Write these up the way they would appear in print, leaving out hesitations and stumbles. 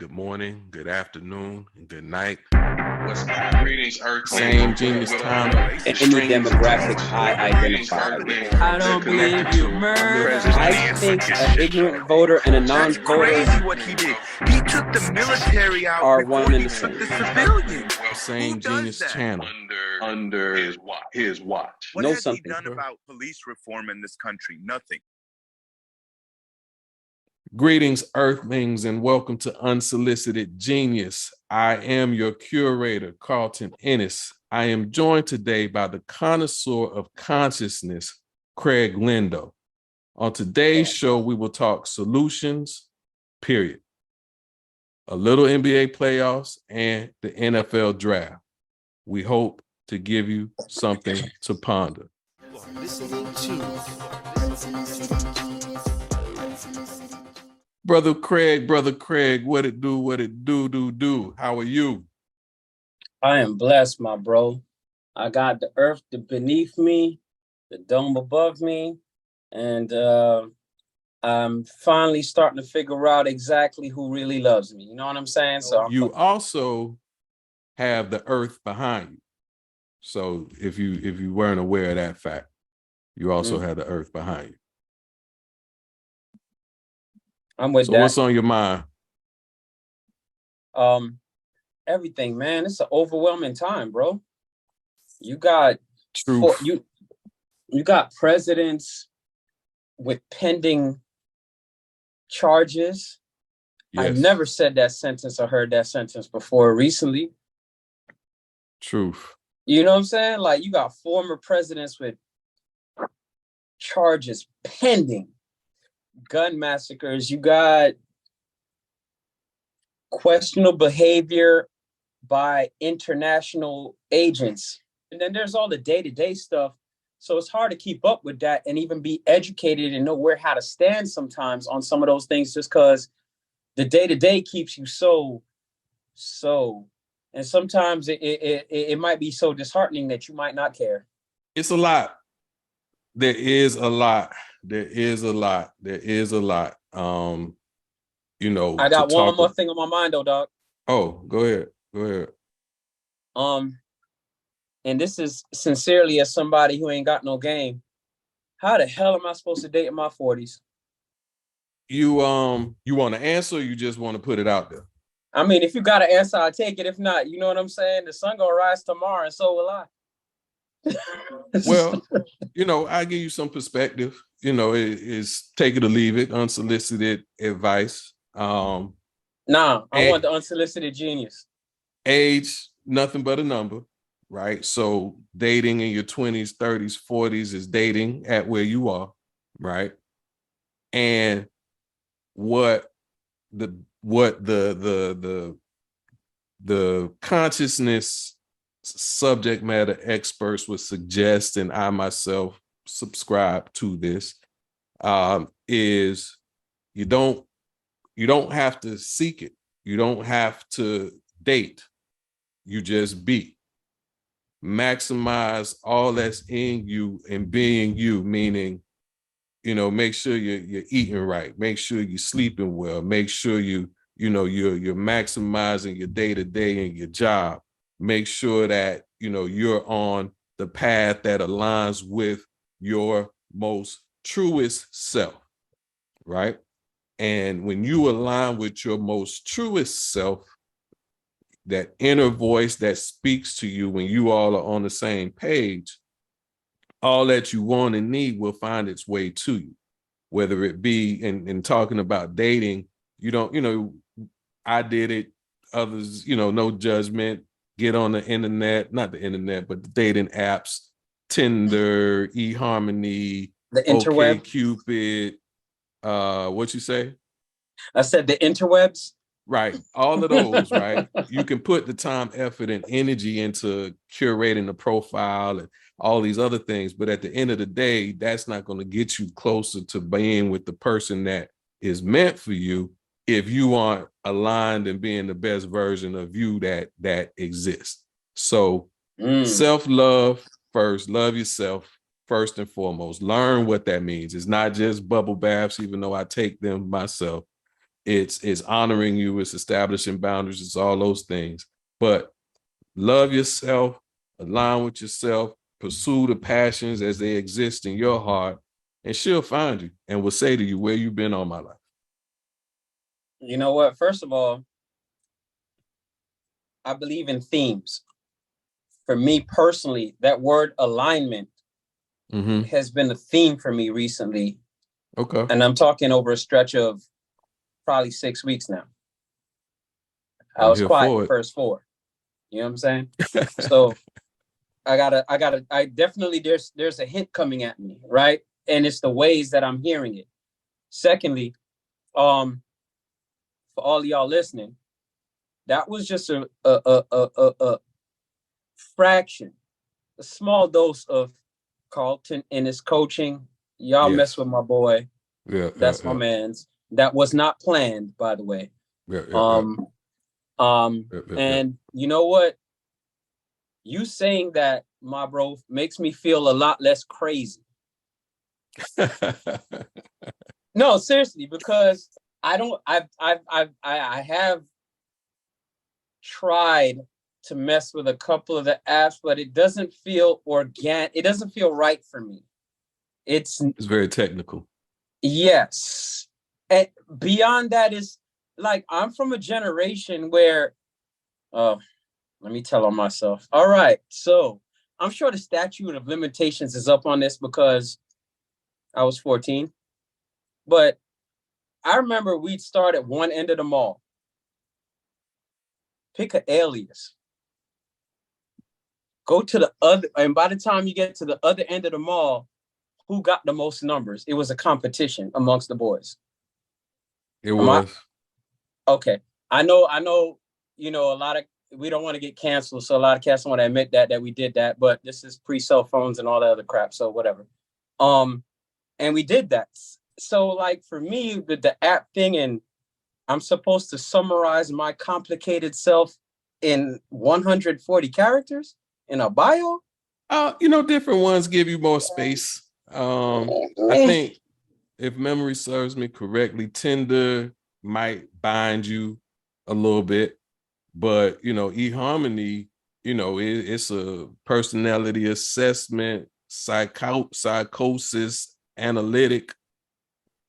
good morning, good afternoon, and good night. What's greetings, Earth? Same genius time. Any demographic I identify with. I don't believe you murder. I think an ignorant voter and a non-voter Crazy what he did. He took the military out are before one and he the took same. the civilians. Same Who does genius that? channel. Under his watch. What Know has something, he done bro. about police reform in this country? Nothing. Greetings, Earthlings, and welcome to Unsolicited Genius. I am your curator, Carlton Ennis. I am joined today by the connoisseur of consciousness, Craig Lindo. On today's show, we will talk solutions, period. A little NBA playoffs and the NFL draft. We hope to give you something to ponder. Brother Craig, what it do? How are you? I am blessed, my bro. I got the earth beneath me, the dome above me, and I'm finally starting to figure out exactly who really loves me. You know what I'm saying? So You also have the earth behind you. So if you weren't aware of that fact, you also have the earth behind you. I'm with So that. what's on your mind? Everything, man. It's an overwhelming time, bro. You got Truth. you got presidents with pending charges. Yes. I've never said that sentence or heard that sentence before recently. Truth. You know what I'm saying? Like, you got former presidents with charges pending, gun massacres. You got questionable behavior by international agents. And then there's all the day-to-day stuff. So it's hard to keep up with that and even be educated and know how to stand sometimes on some of those things, just because the day-to-day keeps you so. And sometimes it might be so disheartening that you might not care. It's a lot. There is a lot. I got one more thing on my mind, though, dog. Oh, go ahead. And this is sincerely as somebody who ain't got no game. How the hell am I supposed to date in my 40s? You want to answer, or you just want to put it out there? I mean, if you got an answer, I'll take it. If not, you know what I'm saying? The sun gonna rise tomorrow, and so will I. Well, I give you some perspective. It's take it or leave it, unsolicited advice. Nah, I want the unsolicited genius. Age, nothing but a number, right? So dating in your 20s, 30s, 40s is dating at where you are, right? And what the consciousness subject matter experts would suggest, and I myself subscribe to this, is you don't have to seek it. You don't have to date. You just be. Maximize all that's in you and being you, meaning, make sure you're eating right. Make sure you're sleeping well. Make sure you're maximizing your day-to-day and your job. Make sure that, you're on the path that aligns with your most truest self, right? And when you align with your most truest self, that inner voice that speaks to you when you all are on the same page, all that you want and need will find its way to you. Whether it be in talking about dating, I did it, others, no judgment, get on the internet, not the internet, but the dating apps, Tinder, eHarmony, The interweb. OkCupid, what you say? I said the interwebs. Right. All of those, right? You can put the time, effort, and energy into curating the profile and all these other things. But at the end of the day, that's not going to get you closer to being with the person that is meant for you if you aren't aligned and being the best version of you that exists. So self-love first, love yourself first and foremost. Learn what that means. It's not just bubble baths, even though I take them myself. It's honoring you, it's establishing boundaries, it's all those things. But love yourself, align with yourself, pursue the passions as they exist in your heart, and she'll find you and will say to you, where you been all my life? You know what? First of all, I believe in themes. For me personally, that word alignment has been a theme for me recently. Okay. And I'm talking over a stretch of probably 6 weeks now. I was quiet the first 4. You know what I'm saying? So I definitely, there's a hint coming at me, right? And it's the ways that I'm hearing it. Secondly, for all y'all listening, that was just a fraction, a small dose of Carlton and his coaching. Y'all mess with my boy. Yeah, that's my man's. That was not planned, by the way. And you know what? You saying that, my bro, makes me feel a lot less crazy. No, seriously, because I have tried to mess with a couple of the apps, but it doesn't feel organic. It doesn't feel right for me. It's very technical. Yes. And beyond that is like, I'm from a generation where, let me tell on myself. All right. So I'm sure the statute of limitations is up on this because I was 14. But I remember we'd start at one end of the mall. Pick an alias. Go to the other, and by the time you get to the other end of the mall, who got the most numbers? It was a competition amongst the boys. It was. Okay. I know, you know, we don't want to get canceled, so a lot of cats don't want to admit that we did that, but this is pre-cell phones and all that other crap, so whatever. And we did that. So like for me, the app thing, and I'm supposed to summarize my complicated self in 140 characters in a bio? You know, different ones give you more space. I think if memory serves me correctly, Tinder might bind you a little bit, but you know, eHarmony, you know, it's a personality assessment, psychosis analytic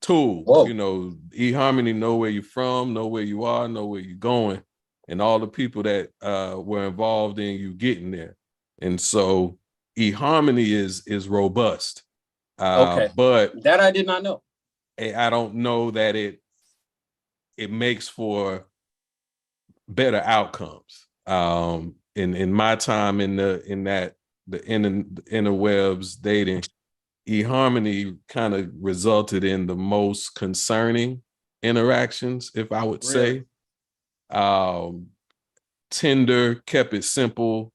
tool. Whoa. You know, eHarmony know where you're from, know where you are, know where you're going, and all the people that were involved in you getting there. And so eHarmony is robust. Okay. But that I did not know. I don't know that it makes for better outcomes. In my time in the interwebs dating, eHarmony kind of resulted in the most concerning interactions, if I would say. Tinder kept it simple,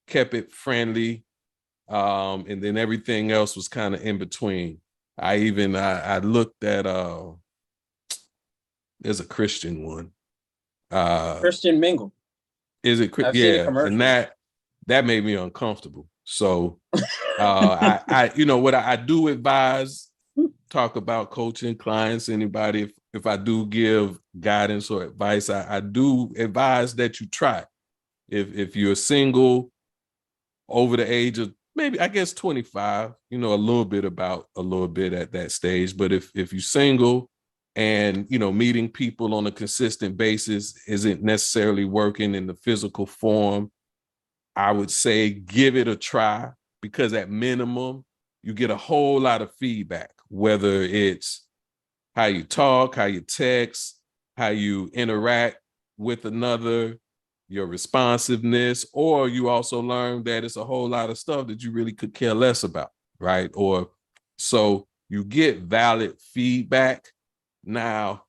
kept it friendly, and then everything else was kind of in between. I looked at there's a Christian one. Christian Mingle. Is it? Yeah, and that made me uncomfortable. So I you know what I do advise, talk about coaching clients, anybody, if I do give guidance or advice, I do advise that you try. If you're single over the age of maybe, I guess, 25, you know, a little bit at that stage. But if you're single and, you know, meeting people on a consistent basis isn't necessarily working in the physical form, I would say give it a try, because at minimum, you get a whole lot of feedback, whether it's how you talk, how you text, how you interact with another, your responsiveness, or you also learn that it's a whole lot of stuff that you really could care less about, right? Or so you get valid feedback. Now,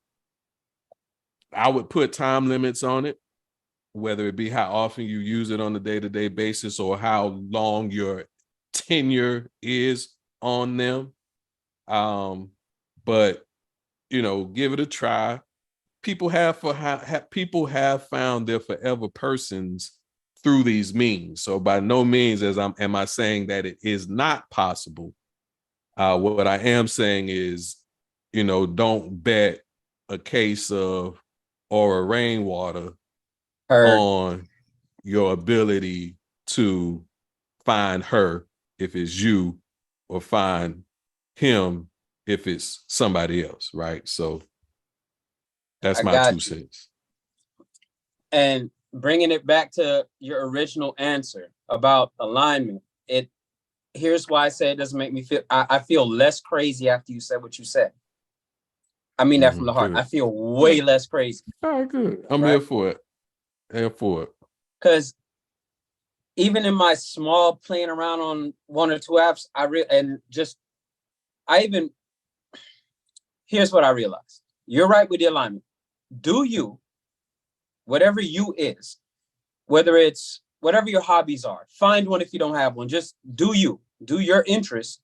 I would put time limits on it, whether it be how often you use it on a day-to-day basis or how long your tenure is on them. But, you know, give it a try. People have found their forever persons through these means. So by no means am I saying that it is not possible. What I am saying is, you know, don't bet a case of or a rainwater Heard. on your ability to find her if it's you, or find him if it's somebody else, right? So that's I my got 2 you. cents. And bringing it back to your original answer about alignment, here's why I say it doesn't make me feel, I feel less crazy after you said what you said. I mean that from the heart. Good. I feel way less crazy. All right, good. I'm Right? here for it. Here for it. Because even in my small playing around on 1 or 2 apps, here's what I realized. You're right with the alignment. Do you, whatever you is, whether it's whatever your hobbies are, find one if you don't have one. Just do your interest,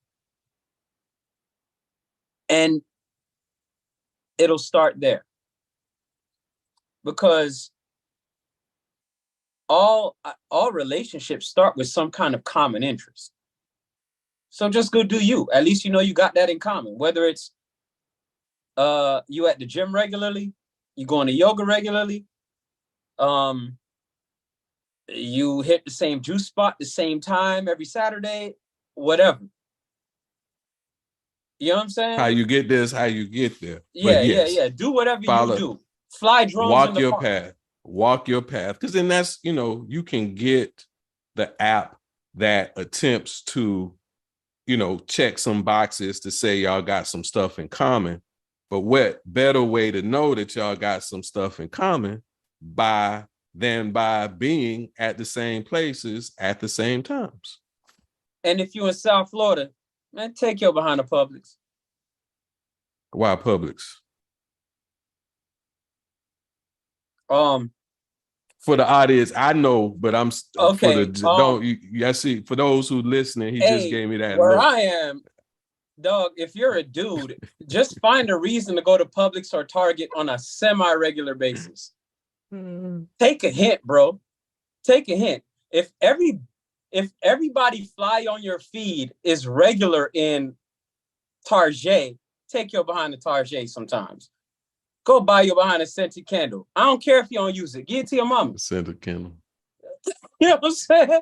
and it'll start there. Because all relationships start with some kind of common interest. So just go do you. At least you know you got that in common. Whether it's you at the gym regularly, you going to yoga regularly, you hit the same juice spot the same time every Saturday, whatever. You know what I'm saying? How you get this, how you get there. Yeah, but yes, yeah. Do whatever follow, you do. Fly drones walk in the your park. path. Walk your path. Because then that's, you can get the app that attempts to, check some boxes to say y'all got some stuff in common. But what better way to know that y'all got some stuff in common than by being at the same places at the same times? And if you're in South Florida, man, take your behind the Publix. Why Publix? For the audience, I know, but I'm okay. I see, for those who listening, he just gave me that where look. I am, dog, if you're a dude, just find a reason to go to Publix or Target on a semi-regular basis. Take a hint, bro. Take a hint. If everybody fly on your feed is regular in Target, take your behind the Target sometimes. Go buy your behind a scented candle. I don't care if you don't use it. Give it to your mama. Scented candle. You know what I'm saying?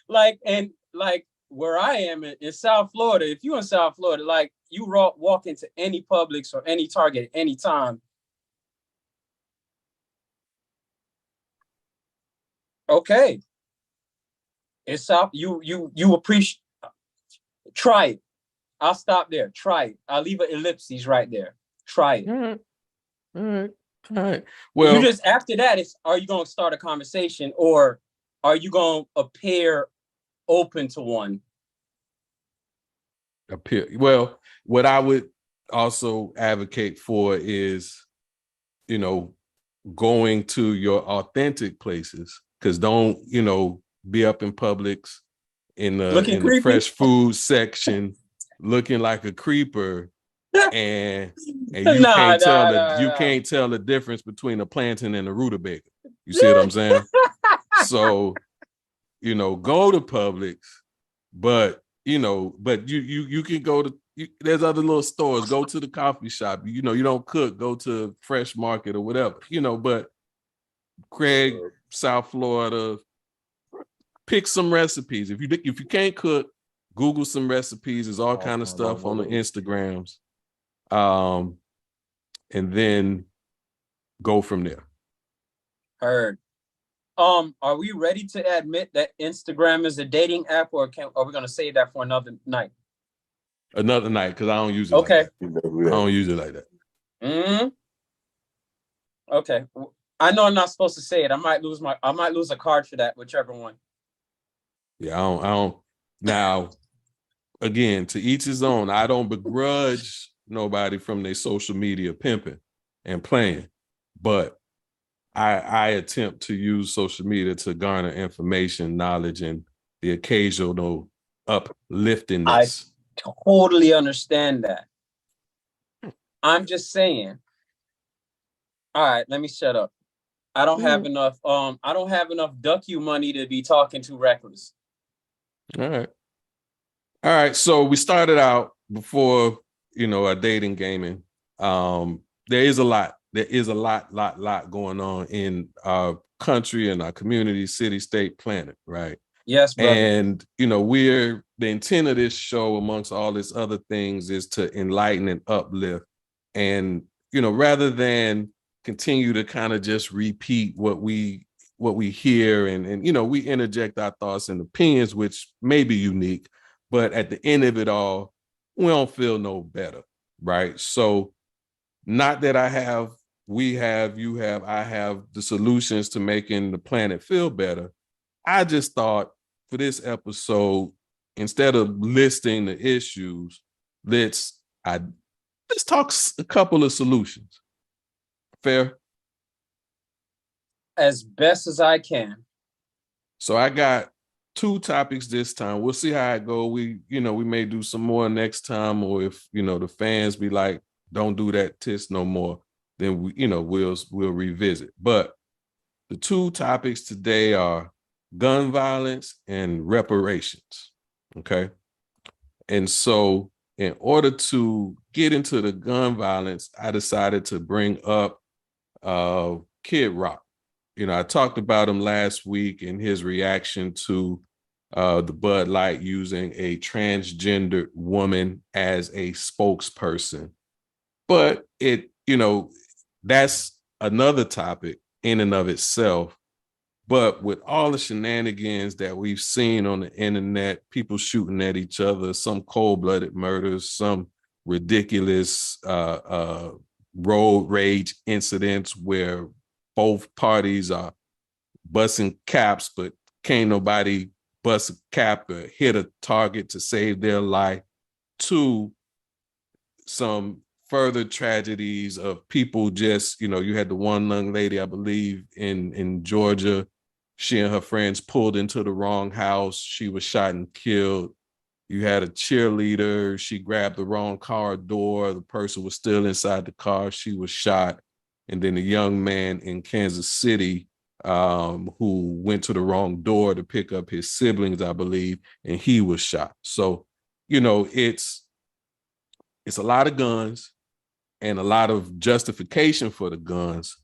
like where I am in South Florida, if you're in South Florida, like you walk into any Publix or any Target at any time. Okay. It's South, you appreciate, try it. I'll stop there. Try it. I'll leave an ellipses right there. Try it. All right. Well, you just, after that, are you going to start a conversation, or are you going to appear open to one? Well, what I would also advocate for is, going to your authentic places, because don't, be up in Publix in the fresh food section looking like a creeper, and you can't tell the difference between a plantain and a rutabaga. You see what I'm saying? So, go to Publix, but you can go to, there's other little stores. Go to the coffee shop. You don't cook, go to Fresh Market or whatever. But Craig, South Florida, pick some recipes. If you can't cook, Google some recipes. There's all kind of stuff on the Instagrams, and then go from there. Heard. Are we ready to admit that Instagram is a dating app, or are we gonna save that for another night? Another night, because I don't use it. Okay. Like that. I don't use it like that. Okay. I know I'm not supposed to say it. I might lose a card for that, whichever one. Yeah, I don't. Now, again, to each his own. I don't begrudge nobody from their social media pimping and playing, but I attempt to use social media to garner information, knowledge, and the occasional upliftingness. I totally understand that. I'm just saying. All right, let me shut up. I don't have enough. I don't have enough duck you money to be talking too reckless. All right. So we started out before, our dating gaming. there is a lot. There is a lot going on in our country and our community, city, state, planet, right? Yes, brother. And the intent of this show, amongst all this other things, is to enlighten and uplift. And rather than continue to kind of just repeat what we hear, and we interject our thoughts and opinions, which may be unique, but at the end of it all, we don't feel no better, right? So, not that we have, you have, I have the solutions to making the planet feel better. I just thought for this episode, instead of listing the issues, let's talk a couple of solutions. Fair? As best as I can. So I got 2 topics this time. We'll see how it go. We may do some more next time, or if the fans be like, don't do that tis no more, then we'll revisit. But the 2 topics today are gun violence and reparations. Okay. And so in order to get into the gun violence, I decided to bring up Kid Rock. I talked about him last week and his reaction to the Bud Light using a transgender woman as a spokesperson. But that's another topic in and of itself. But with all the shenanigans that we've seen on the internet, people shooting at each other, some cold-blooded murders, some ridiculous road rage incidents where both parties are busting caps, but can't nobody bust a cap or hit a target to save their life, to some further tragedies of people just, you had the one young lady, I believe, in Georgia. She and her friends pulled into the wrong house. She was shot and killed. You had a cheerleader. She grabbed the wrong car door. The person was still inside the car. She was shot. And then a young man in Kansas City who went to the wrong door to pick up his siblings, I believe, and he was shot. So, it's a lot of guns and a lot of justification for the guns.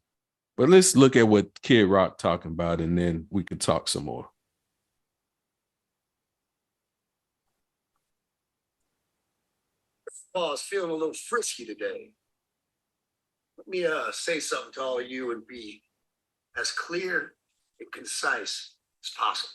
But let's look at what Kid Rock talking about, and then we could talk some more. Oh, I was feeling a little frisky today. Let me say something to all of you and be as clear and concise as possible.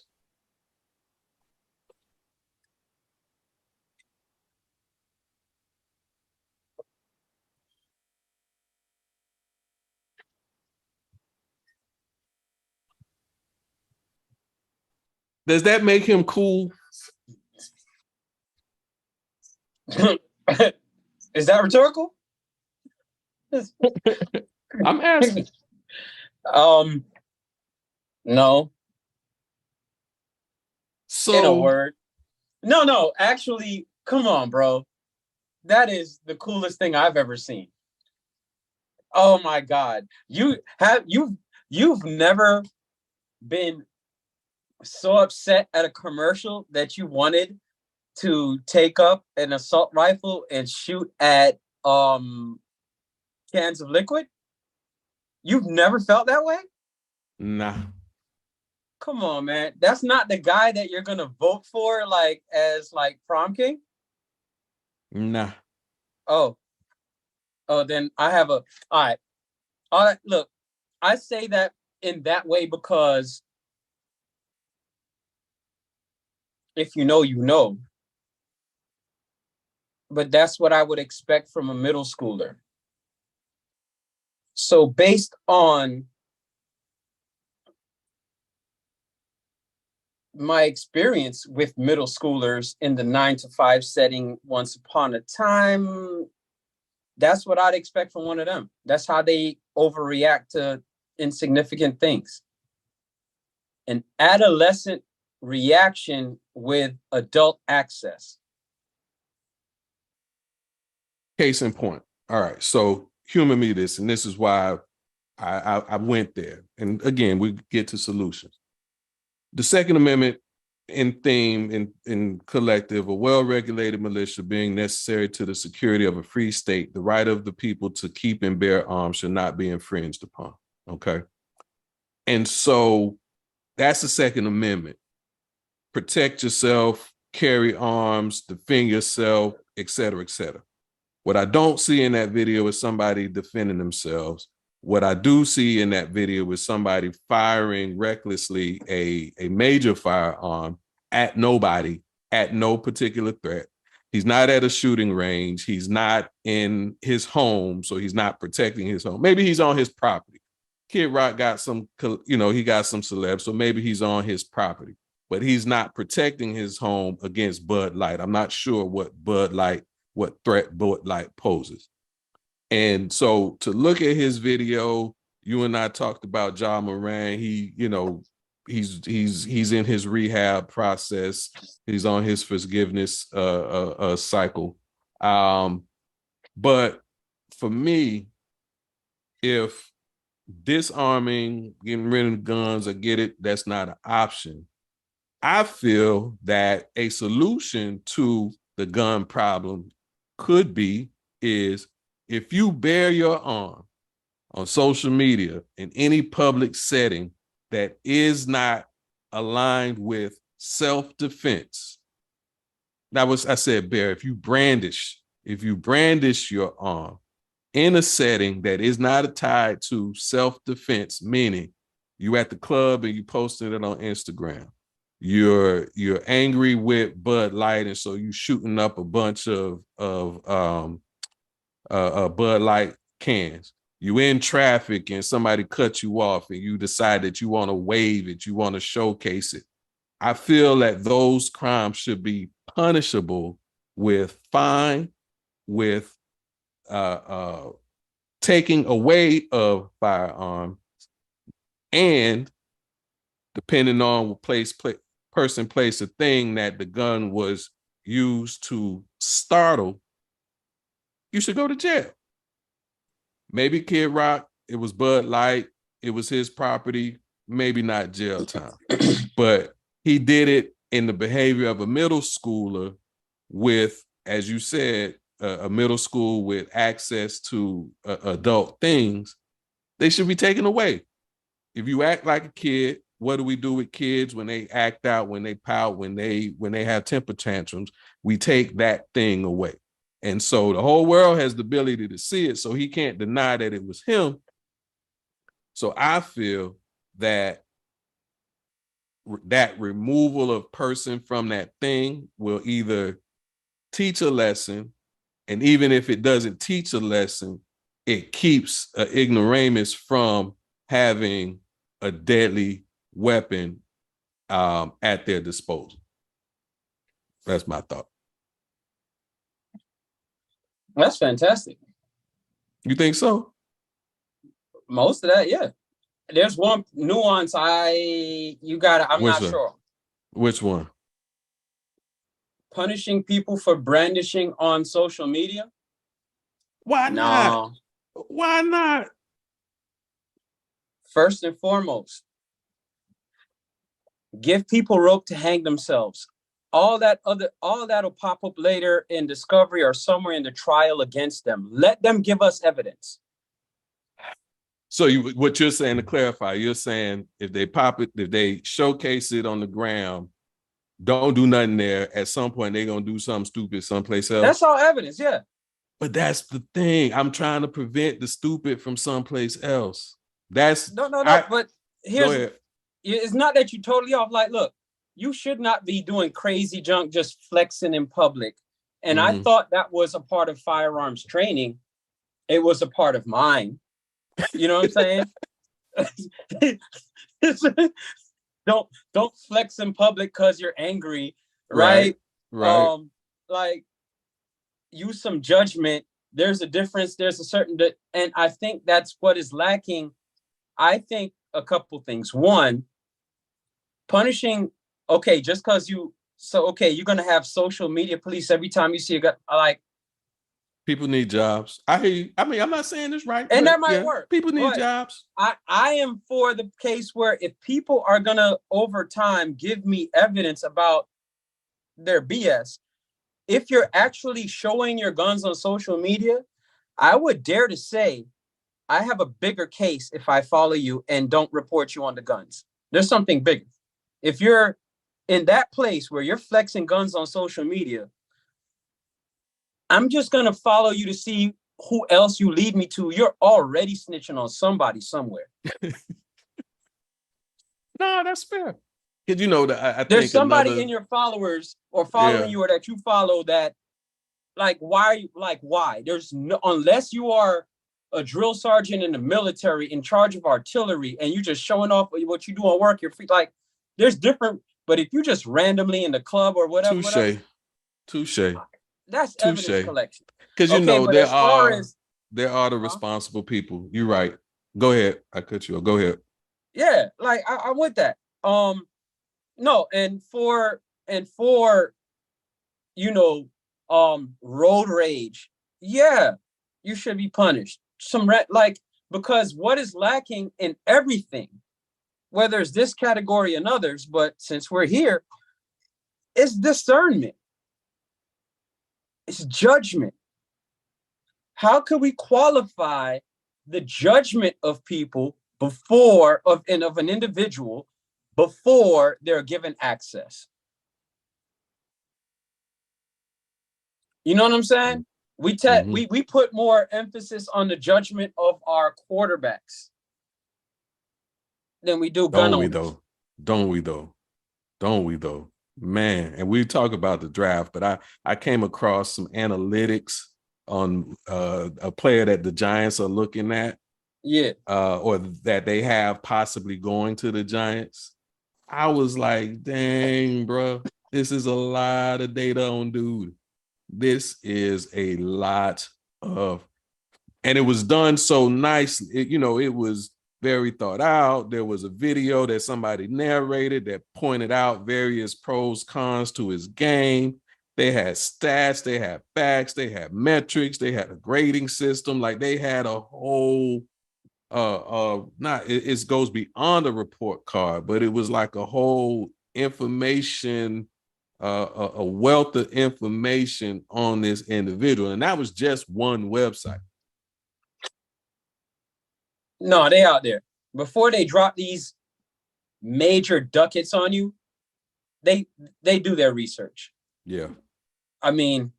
Does that make him cool? Is that rhetorical? I'm asking. No. So, In a word. No, actually, come on, bro. That is the coolest thing I've ever seen. Oh my God. You've never been so upset at a commercial that you wanted to take up an assault rifle and shoot at cans of liquid? You've never felt that way? Nah. Come on, man. That's not the guy that you're gonna vote for, as prom king? Nah. Oh, then I have all right. Look, I say that in that way because if you know, you know. But that's what I would expect from a middle schooler. So based on my experience with middle schoolers in the 9-to-5 setting once upon a time, that's what I'd expect from one of them. That's how they overreact to insignificant things. An adolescent reaction with adult access. Case in point. All right. So humor me this, and this is why I went there. And again, we get to solutions. The Second Amendment in theme, in collective, a well-regulated militia being necessary to the security of a free state, the right of the people to keep and bear arms should not be infringed upon. Okay. And so that's the Second Amendment. Protect yourself, carry arms, defend yourself, et cetera, et cetera. What I don't see in that video is somebody defending themselves. What I do see in that video is somebody firing recklessly a major firearm at nobody, at no particular threat. He's not at a shooting range. He's not in his home, so he's not protecting his home. Maybe he's on his property. Kid Rock got some, he got some celebs, so maybe he's on his property, but he's not protecting his home against Bud Light. I'm not sure what threat Bud Light poses. And so to look at his video, you and I talked about Ja Moran. He, he's in his rehab process. He's on his forgiveness cycle. But for me, if disarming, getting rid of guns, I get it, that's not an option. I feel that a solution to the gun problem is if you bear your arm on social media in any public setting that is not aligned with self-defense. That was, I said, bear, if you brandish your arm in a setting that is not tied to self-defense, meaning you at the club and you posted it on Instagram, you're angry with Bud Light, and so you shooting up a bunch of Bud Light cans. You in traffic and somebody cut you off and you decide that you want to wave it, you want to showcase it. I feel that those crimes should be punishable with fine, with taking away of firearm, and depending on person, place, or thing that the gun was used to startle, you should go to jail. Maybe Kid Rock, it was Bud Light, it was his property, maybe not jail time. But he did it in the behavior of a middle schooler with, as you said, a middle school with access to adult things. They should be taken away. If you act like a kid, what do we do with kids when they act out, when they pout, when they have temper tantrums? We take that thing away. And so the whole world has the ability to see it, so he can't deny that it was him. So I feel that that removal of person from that thing will either teach a lesson, and even if it doesn't teach a lesson, it keeps an ignoramus from having a deadly weapon at their disposal. That's my thought. That's fantastic. You think so? Most of that, yeah. There's one nuance I'm not sure. Which one? Punishing people for brandishing on social media? Why not? No. Why not? First and foremost, give people rope to hang themselves. All that will pop up later in discovery or somewhere in the trial against them. Let them give us evidence. So what you're saying, to clarify, you're saying if they pop it, if they showcase it on the ground, don't do nothing there. At some point, they're gonna do something stupid someplace else. That's all evidence, yeah. But that's the thing. I'm trying to prevent the stupid from someplace else. That's no. But here's, it's not that you're totally off. Like, look, you should not be doing crazy junk, just flexing in public. And I thought that was a part of firearms training. It was a part of mine. You know what I'm saying? Don't flex in public because you're angry, right? Right. Like, use some judgment. There's a difference. There's a certain, and I think that's what is lacking. I think a couple things. One, punishing. Okay, just because you're gonna have social media police every time you see a guy. Like, People need jobs. I hear you. I mean, I'm not saying this right, And but that might yeah, work, people need but jobs. I am for the case where if people are gonna over time give me evidence about their BS, if you're actually showing your guns on social media, I would dare to say I have a bigger case if I follow you and don't report you on the guns. There's something bigger. If you're in that place where you're flexing guns on social media, I'm just gonna follow you to see who else you lead me to. You're already snitching on somebody somewhere. No, that's fair. Because you know that I There's think somebody in your followers or following you or that you follow that, like, why? There's no, unless you are a drill sergeant in the military in charge of artillery and you just showing off what you do on work, you're free. Like, there's different. But if you just randomly in the club or whatever, touche. that's evidence collection. Because you Okay, know but as far as there are the responsible people. You're right. Go ahead. I cut you off. Go ahead. yeah, like I'm with that. No, and for you know, road rage, yeah, you should be punished. Like, because what is lacking in everything, whether it's this category and others, but since we're here, it's discernment, it's judgment. How can we qualify the judgment of people before of an individual before they're given access? You know what I'm saying? We put more emphasis on the judgment of our quarterbacks than we do gun owners. Don't we though? Man, and we talk about the draft, but I came across some analytics on a player that the Giants are looking at. Yeah. Or that they have possibly going to the Giants. I was like, dang, bro, this is a lot of data on dude. This is a lot of, and it was done so nicely. It was very thought out. There was a video that somebody narrated that pointed out various pros, cons to his game. They had stats, they had facts, they had metrics, they had a grading system. Like, they had a whole it goes beyond a report card, but it was like a whole information, a wealth of information on this individual, and that was just one website. No, they out there. Before they drop these major ducats on you, they do their research. Yeah. I mean,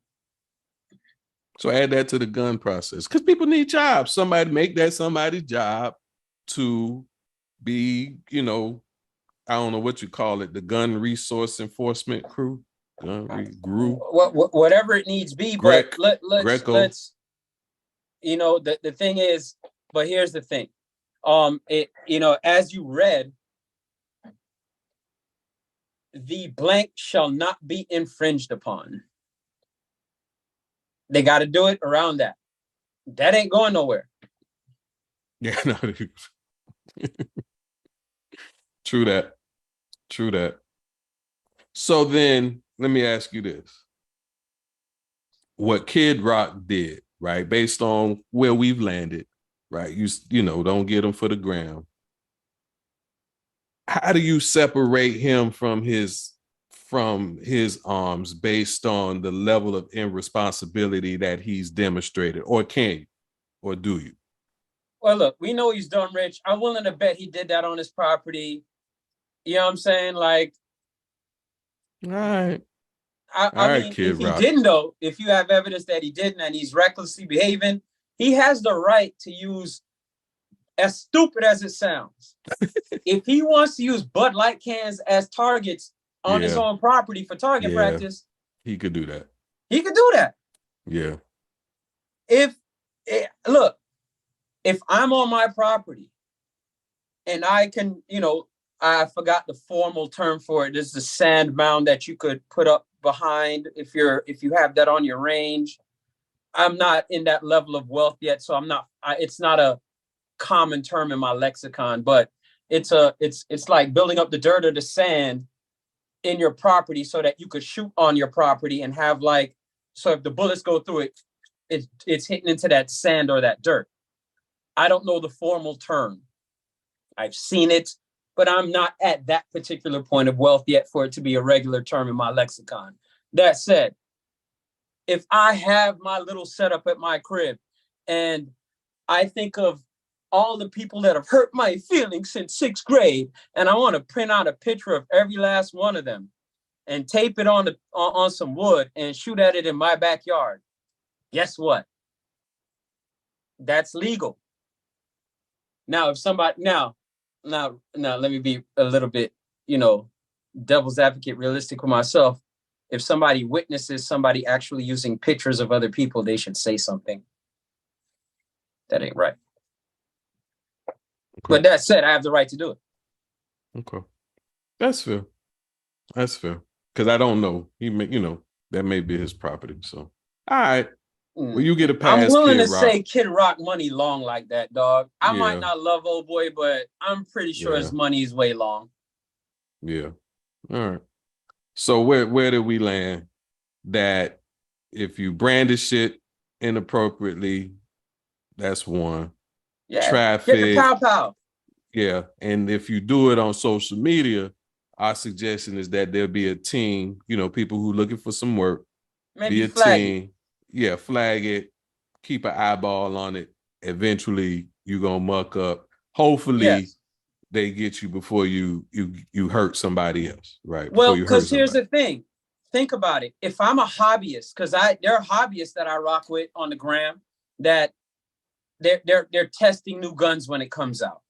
so add that to the gun process, because people need jobs. Somebody make that somebody's job to be, I don't know what you call it, the gun resource enforcement crew, whatever it needs be. But let's the thing is, but here's the thing. As you read, the blank shall not be infringed upon. They got to do it around that. That ain't going nowhere. Yeah, no. True that. So then let me ask you this. What Kid Rock did, right, based on where we've landed, right? You don't get him for the gram. How do you separate him from his arms based on the level of irresponsibility that he's demonstrated? Or can you? Or do you? Well, look, we know he's dumb rich. I'm willing to bet he did that on his property. You know what I'm saying? Like, all right. I mean, if he didn't, though, if you have evidence that he didn't and he's recklessly behaving, he has the right to use, as stupid as it sounds, if he wants to use Bud Light cans as targets on his own property for target practice, he could do that. He could do that. Yeah. Look, if I'm on my property and I can, I forgot the formal term for it. There's the sand mound that you could put up behind if you have that on your range. I'm not in that level of wealth yet, so it's not a common term in my lexicon, but it's like building up the dirt or the sand in your property so that you could shoot on your property and have, like, so if the bullets go through it, it's hitting into that sand or that dirt. I don't know the formal term. I've seen it, but I'm not at that particular point of wealth yet for it to be a regular term in my lexicon. That said, if I have my little setup at my crib and I think of all the people that have hurt my feelings since 6th grade, and I want to print out a picture of every last one of them and tape it on some wood and shoot at it in my backyard, guess what? That's legal. Now, if somebody now let me be a little bit, devil's advocate, realistic with myself. If somebody witnesses somebody actually using pictures of other people, they should say something. That ain't right. Okay. But that said, I have the right to do it. Okay. That's fair. That's fair. Because I don't know. That may be his property. So, all right. Well, you get a pass. I'm willing Kid to Rock. say Kid Rock money long like that, dog. I Yeah. might not love old boy, but I'm pretty sure his money is way long. Yeah. All right. So where did we land? That if you brandish it inappropriately, that's one. Yeah. Traffic. Get the pow. Yeah. And if you do it on social media, our suggestion is that there'll be a team, people who are looking for some work. Maybe be a flag team. it. Yeah, flag it. Keep an eyeball on it. Eventually, you're gonna muck up. Hopefully, they get you before you hurt somebody else, right? Well, because here's the thing. Think about it. If I'm a hobbyist, because there are hobbyists that I rock with on the gram that they're testing new guns when it comes out.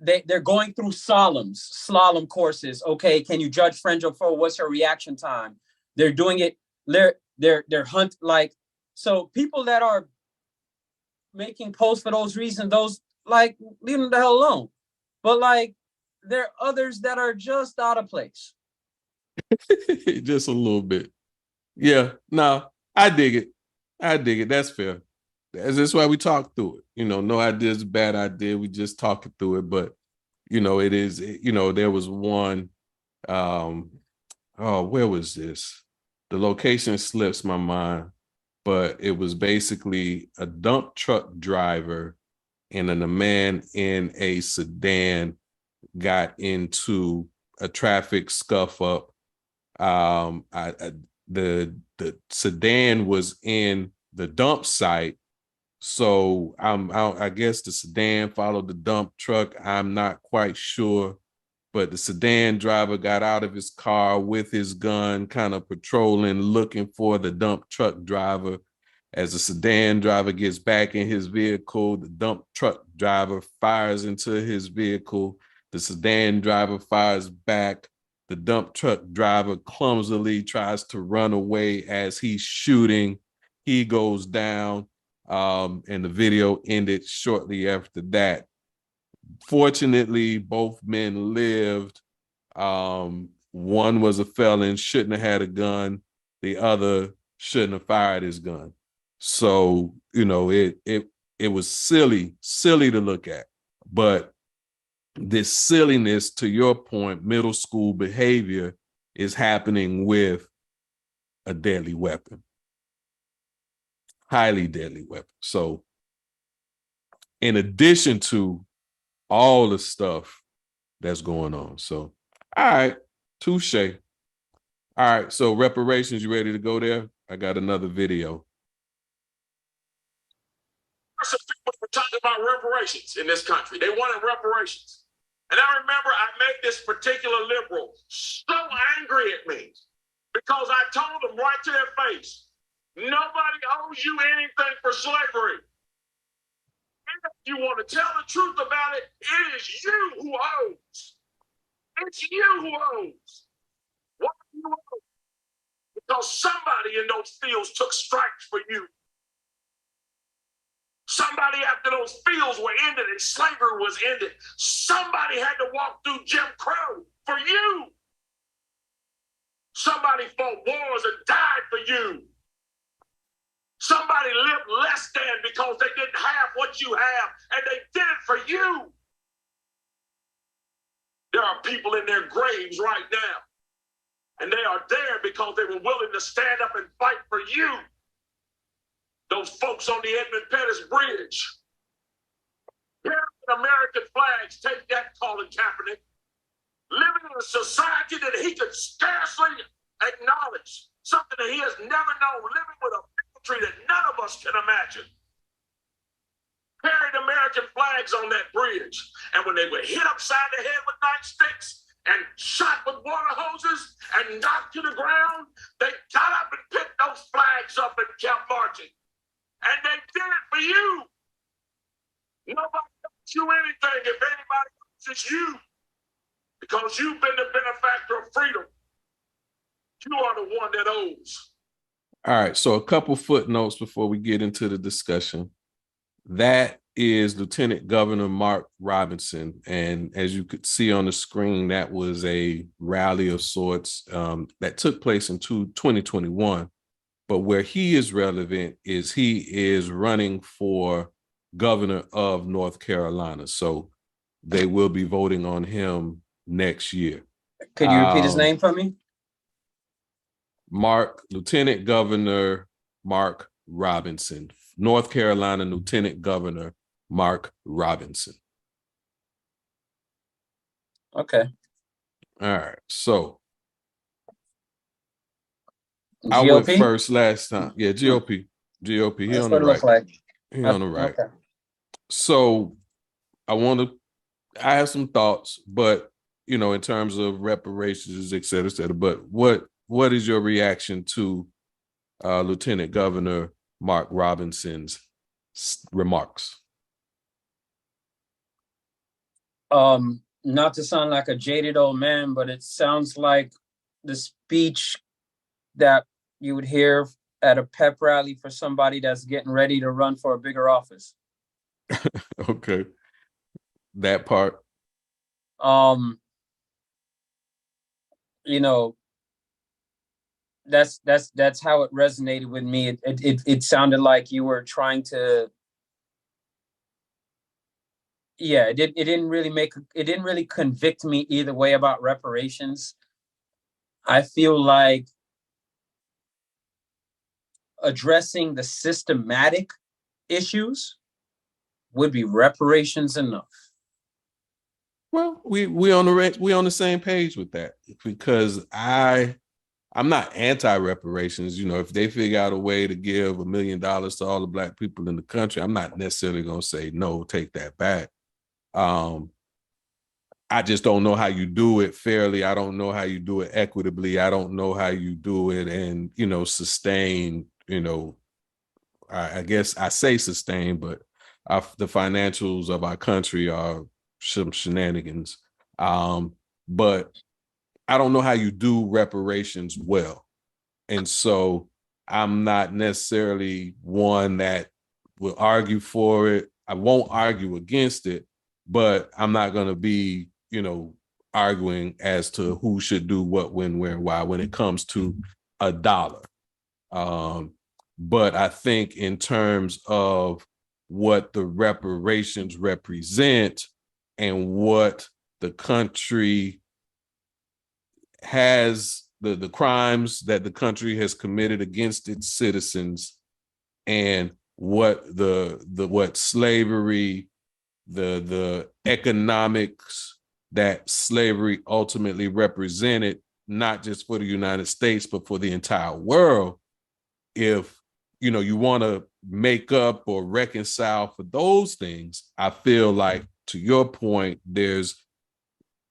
They're going through slalom courses. Okay, can you judge French or foe? What's her reaction time? They're doing it. They're hunt like, so people that are making posts for those reasons, those like, leave them the hell alone. But like, there are others that are just out of place. Just a little bit. Yeah, no, I dig it. That's fair. That's why we talk through it. No idea is a bad idea. We just talking through it. But it is. There was one. Where was this? The location slips my mind, but it was basically a dump truck driver and a man in a sedan got into a traffic scuff up. The sedan was in the dump site, so I guess the sedan followed the dump truck. I'm not quite sure. But the sedan driver got out of his car with his gun, kind of patrolling, looking for the dump truck driver. As the sedan driver gets back in his vehicle, the dump truck driver fires into his vehicle. The sedan driver fires back. The dump truck driver clumsily tries to run away as he's shooting. He goes down, and the video ended shortly after that. Fortunately, both men lived. One was a felon, shouldn't have had a gun. The other shouldn't have fired his gun. So, it was silly to look at. But this silliness, to your point, middle school behavior is happening with a deadly weapon. Highly deadly weapon. So, in addition to all the stuff that's going on. So, all right, touche. All right, so reparations, you ready to go there? I got another video. Some people were talking about reparations in this country. They wanted reparations. And I remember I made this particular liberal so angry at me because I told them right to their face, nobody owes you anything for slavery. If you want to tell the truth about it, it is you who owes. It's you who owes. Why do you owe? Because somebody in those fields took stripes for you. Somebody after those fields were ended and slavery was ended, somebody had to walk through Jim Crow for you. Somebody fought wars and died for you. Somebody lived less than because they didn't have what you have, and they did it for you. There are people in their graves right now, and they are there because they were willing to stand up and fight for you. those folks on the Edmund Pettus Bridge, carrying American flags, take that, Colin Kaepernick, living in a society that he could scarcely acknowledge, something that he has never known, living with a country that none of us can imagine. Carried American flags on that bridge. And when they were hit upside the head with nightsticks and shot with water hoses and knocked to the ground, they got up and picked those flags up and kept marching. And they did it for you. Nobody owes you anything. If anybody owes, it's you. Because you've been the benefactor of freedom. You are the one that owes. All right. So a couple footnotes before we get into the discussion. That is Lieutenant Governor Mark Robinson. And as you could see on the screen, that was a rally of sorts that took place in 2021. But where he is relevant is he is running for governor of North Carolina. So they will be voting on him next year. Could you repeat his name for me? Lieutenant Governor Mark Robinson. North Carolina Lieutenant Governor Mark Robinson. Okay. All right. So GOP? I went first last time. Yeah, GOP. He That's on what the it looks right. like. He on the right. Okay. So I have some thoughts, but in terms of reparations, et cetera, but what is your reaction to Lieutenant Governor Mark Robinson's remarks? Not to sound like a jaded old man, but it sounds like the speech that you would hear at a pep rally for somebody that's getting ready to run for a bigger office. Okay. That part. That's how it resonated with me. It sounded like you were trying to. Yeah, it didn't really convict me either way about reparations. I feel like addressing the systematic issues would be reparations enough. Well, we on the same page with that, because I'm not anti-reparations. If they figure out a way to give $1 million to all the Black people in the country, I'm not necessarily going to say no, take that back. I just don't know how you do it fairly. I don't know how you do it equitably. I don't know how you do it and sustain. I guess I say sustain, but the financials of our country are some shenanigans. But I don't know how you do reparations well. And so I'm not necessarily one that will argue for it. I won't argue against it, but I'm not going to be, arguing as to who should do what, when, where, why, when it comes to a dollar. But I think in terms of what the reparations represent and what the country has, the crimes that the country has committed against its citizens, and what what slavery, the economics that slavery ultimately represented, not just for the United States, but for the entire world. If you want to make up or reconcile for those things, I feel like, to your point, there's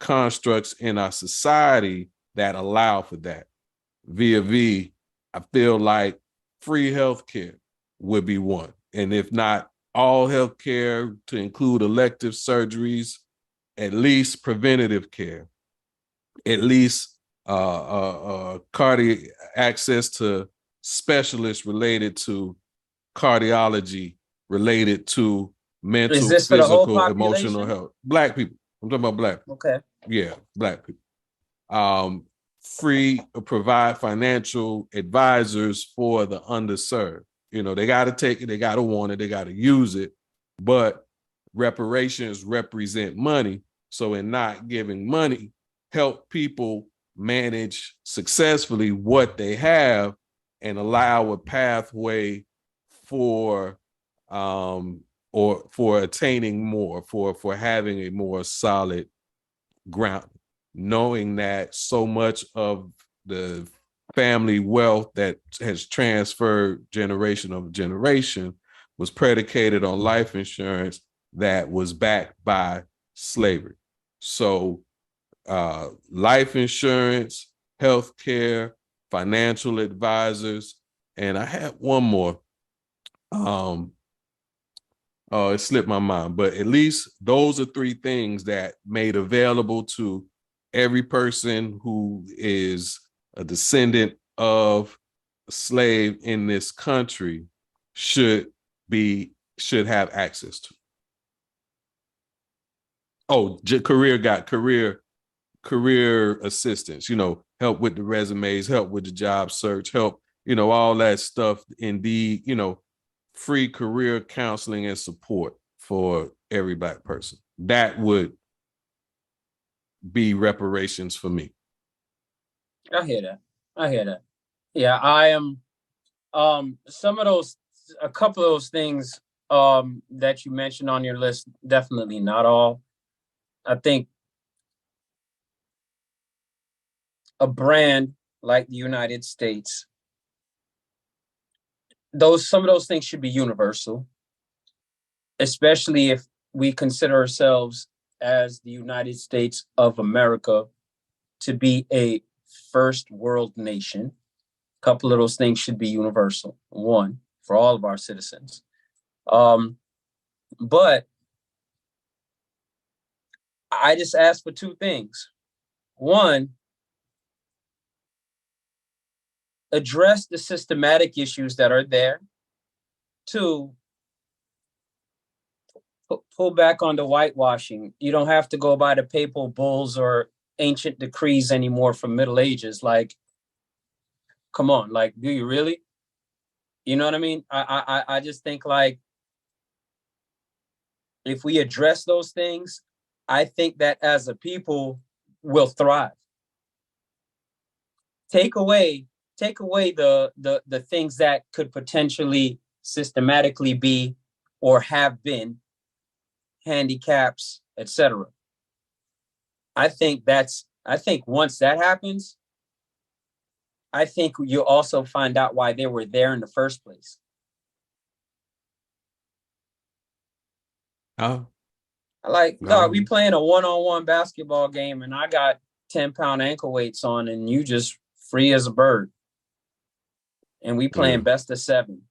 constructs in our society that allow for that. I feel like free healthcare would be one. And if not all healthcare, to include elective surgeries, at least preventative care, at least cardiac access to specialists related to cardiology, related to mental, Is this for the whole physical, population? emotional health. Black people. I'm talking about Black people. Okay. Yeah, Black people. Provide financial advisors for the underserved. They got to take it, they got to want it, they got to use it. But reparations represent money. So in not giving money, help people manage successfully what they have and allow a pathway for or for attaining more, for having a more solid ground, knowing that so much of the family wealth that has transferred generation over generation was predicated on life insurance that was backed by slavery. So life insurance, healthcare, financial advisors, and I had one more. It slipped my mind, but at least those are three things that made available to every person who is a descendant of a slave in this country should have access to. Oh, career assistance, help with the resumes, help with the job search, help, all that stuff. Indeed, free career counseling and support for every Black person. That would be reparations for me. I hear that. Yeah, I am. A couple of those things that you mentioned on your list, definitely not all. I think a brand like the United States, some of those things should be universal, especially if we consider ourselves as the United States of America to be a first world nation. A couple of those things should be universal, one, for all of our citizens. But I just asked for two things. One, address the systematic issues that are there. Two, pull back on the whitewashing. You don't have to go by the papal bulls or ancient decrees anymore from Middle Ages. Like, come on, like, do you really? You know what I mean? I just think, like, if we address those things, I think that as a people we'll thrive. Take away the things that could potentially systematically be or have been handicaps, etc. I think once that happens, I think you'll also find out why they were there in the first place. We playing a one-on-one basketball game and I got 10-pound ankle weights on and you just free as a bird. And we playing best of 7.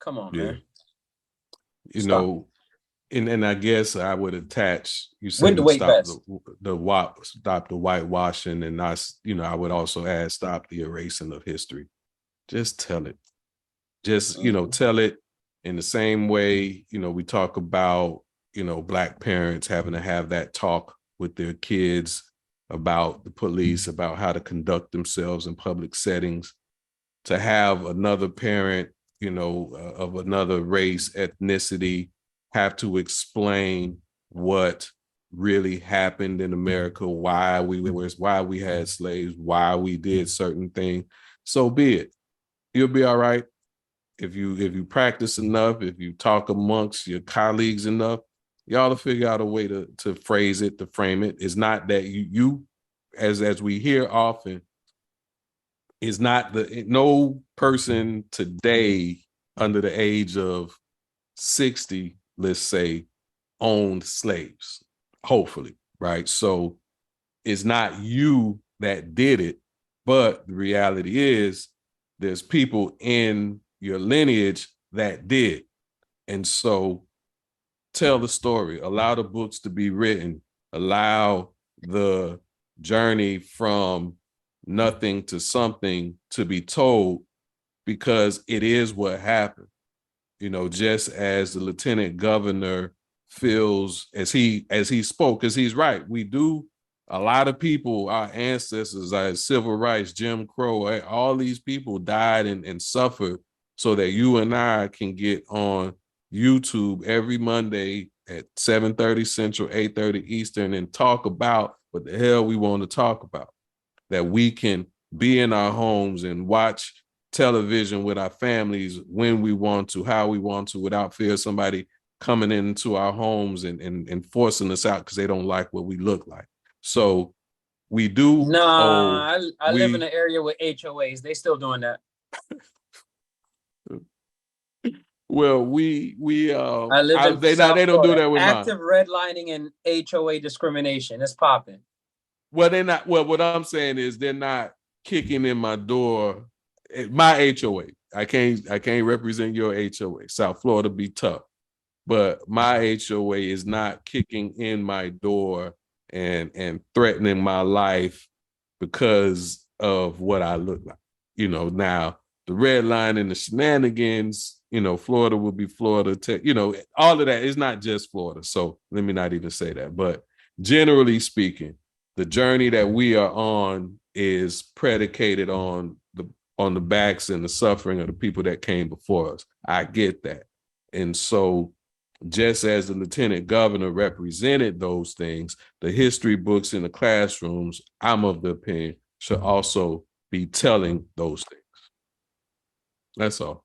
Come on, man. And I guess I would attach, you said, stop the whitewashing, and I would also add stop the erasing of history. Just tell it. Just, tell it in the same way, we talk about, Black parents having to have that talk with their kids about the police, about how to conduct themselves in public settings. To have another parent, of another race, ethnicity, have to explain what really happened in America, why we had slaves, why we did certain things. So be it. You'll be all right. If you practice enough, if you talk amongst your colleagues enough, y'all will figure out a way to phrase it, to frame it. It's not that you as we hear often, is not no person today under the age of 60, let's say, owned slaves, hopefully, right? So it's not you that did it, but the reality is there's people in your lineage that did. And so tell the story, allow the books to be written, allow the journey from nothing to something to be told, because it is what happened. Just as the lieutenant governor feels as he spoke, because he's right. We do, a lot of people, our ancestors, our civil rights, Jim Crow, all these people died and suffered so that you and I can get on YouTube every Monday at 7:30 Central, 8:30 Eastern and talk about what the hell we want to talk about. That we can be in our homes and watch television with our families when we want to, how we want to, without fear of somebody coming into our homes and forcing us out because they don't like what we look like. So we do. Nah, I live in an area with HOAs. They still doing that. Well, I live in they South don't do Florida. that with active mine. redlining and HOA discrimination. It's popping. Well, they're not. Well, what I'm saying is they're not kicking in my door. My HOA. I can't represent your HOA. South Florida be tough, but my HOA is not kicking in my door and threatening my life because of what I look like. You know, now the red line and the shenanigans, you know, Florida will be Florida. You know, all of that is not just Florida. So let me not even say that. But generally speaking, the journey that we are on is predicated on the backs and the suffering of the people that came before us. I get that. And so just as the lieutenant governor represented those things, the history books in the classrooms, I'm of the opinion, should also be telling those things. That's all.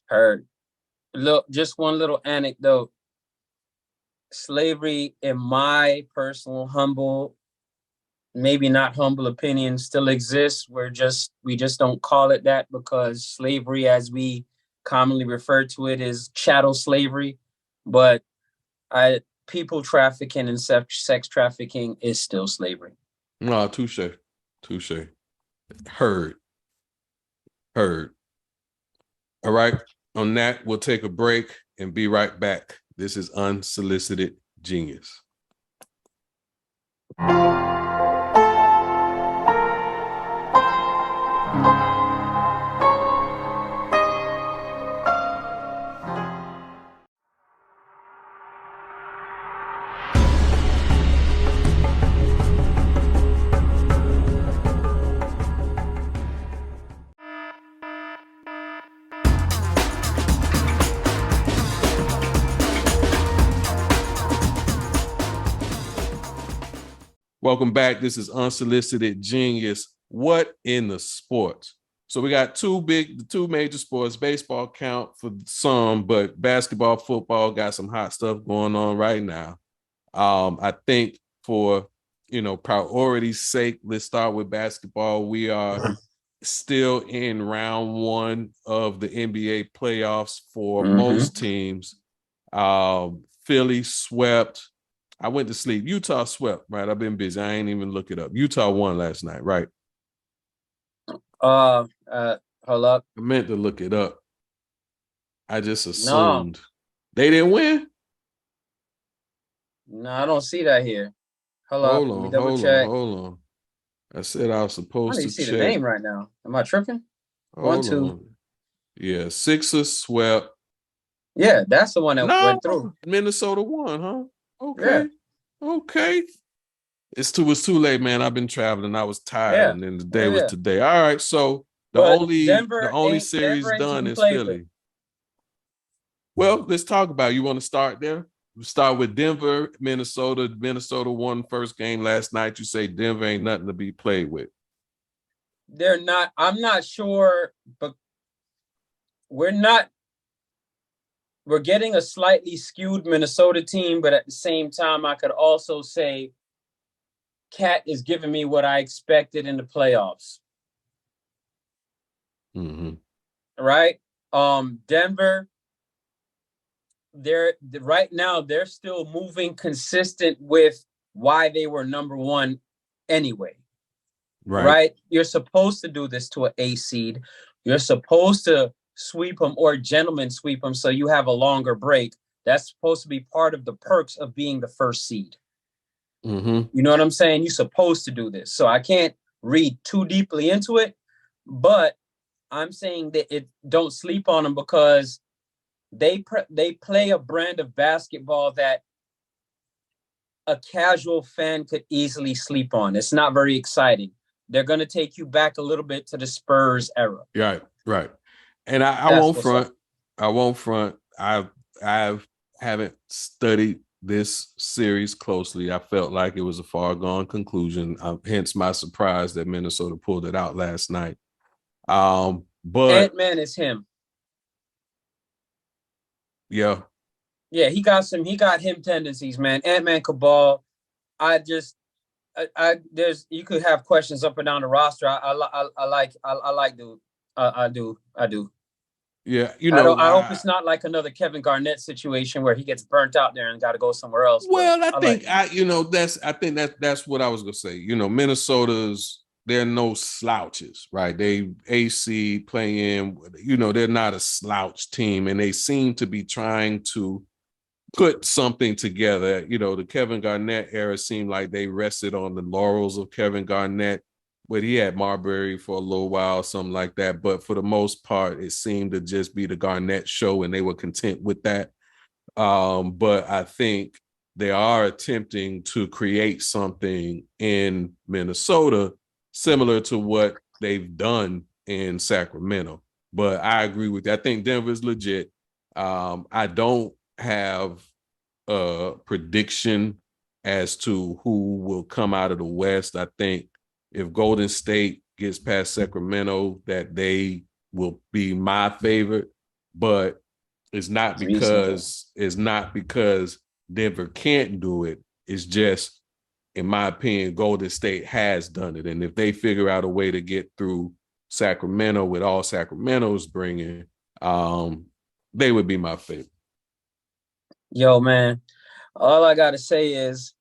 Heard. Look, just one little anecdote. Slavery, in my personal humble, maybe not humble opinion, still exists. We just don't call it that because slavery, as we commonly refer to it, is chattel slavery. But people trafficking and sex trafficking is still slavery. No, touche. Heard. All right. On that, we'll take a break and be right back. This is Unsolicited Genius. Welcome back. This is Unsolicited Genius. What in the sports? So we got two major sports. Baseball count for some, but basketball, football got some hot stuff going on right now. I think for, priority's sake, let's start with basketball. We are still in round one of the NBA playoffs for most teams. Philly swept. I went to sleep. Utah swept, right? I've been busy. I ain't even look it up. Utah won last night, right? Hold up. I meant to look it up. I just assumed. They didn't win? No, I don't see that here. Hold on. I said I was supposed to check. I see the name right now. Am I tripping? Hold on. Yeah, Sixers swept. Yeah, that's the one that went through. Minnesota won, huh? Okay. Yeah. Okay. It was too late, man. I've been traveling. I was tired, and then the day was today. All right. So the only series done is Philly. Well, let's talk about it. You want to start there? We start with Denver, Minnesota. Minnesota won first game last night. You say Denver ain't nothing to be played with. They're not. I'm not sure, but we're getting a slightly skewed Minnesota team, but at the same time, I could also say Cat is giving me what I expected in the playoffs. Right? Denver, right now they're still moving consistent with why they were number one anyway. Right? You're supposed to do this to an A seed. You're supposed to sweep them or gentlemen sweep them so you have a longer break. That's supposed to be part of the perks of being the first seed. You know what I'm saying? You're supposed to do this. So I can't read too deeply into it, but I'm saying that don't sleep on them because they play a brand of basketball that a casual fan could easily sleep on. It's not very exciting. They're going to take you back a little bit to the Spurs era. Right. And I won't front. I haven't studied this series closely. I felt like it was a far gone conclusion. Hence my surprise that Minnesota pulled it out last night. But Ant-Man is him. yeah, He got him tendencies, man. Ant-Man could ball. I there's you could have questions up and down the roster. I like dude. I do. yeah. I hope it's not like another Kevin Garnett situation where he gets burnt out there and got to go somewhere else. Well, I think that's what I was gonna say. Minnesota's, they're no slouches, right? They AC playing, they're not a slouch team, and they seem to be trying to put something together. The Kevin Garnett era seemed like they rested on the laurels of Kevin Garnett, but he had Marbury for a little while, something like that. But for the most part, it seemed to just be the Garnett show, and they were content with that. But I think they are attempting to create something in Minnesota similar to what they've done in Sacramento. But I agree with you. I think Denver's legit. I don't have a prediction as to who will come out of the West. I think if Golden State gets past Sacramento, that they will be my favorite. But it's not because Denver can't do it. It's just, in my opinion, Golden State has done it. And if they figure out a way to get through Sacramento with all Sacramento's bringing, they would be my favorite. Yo, man, all I got to say is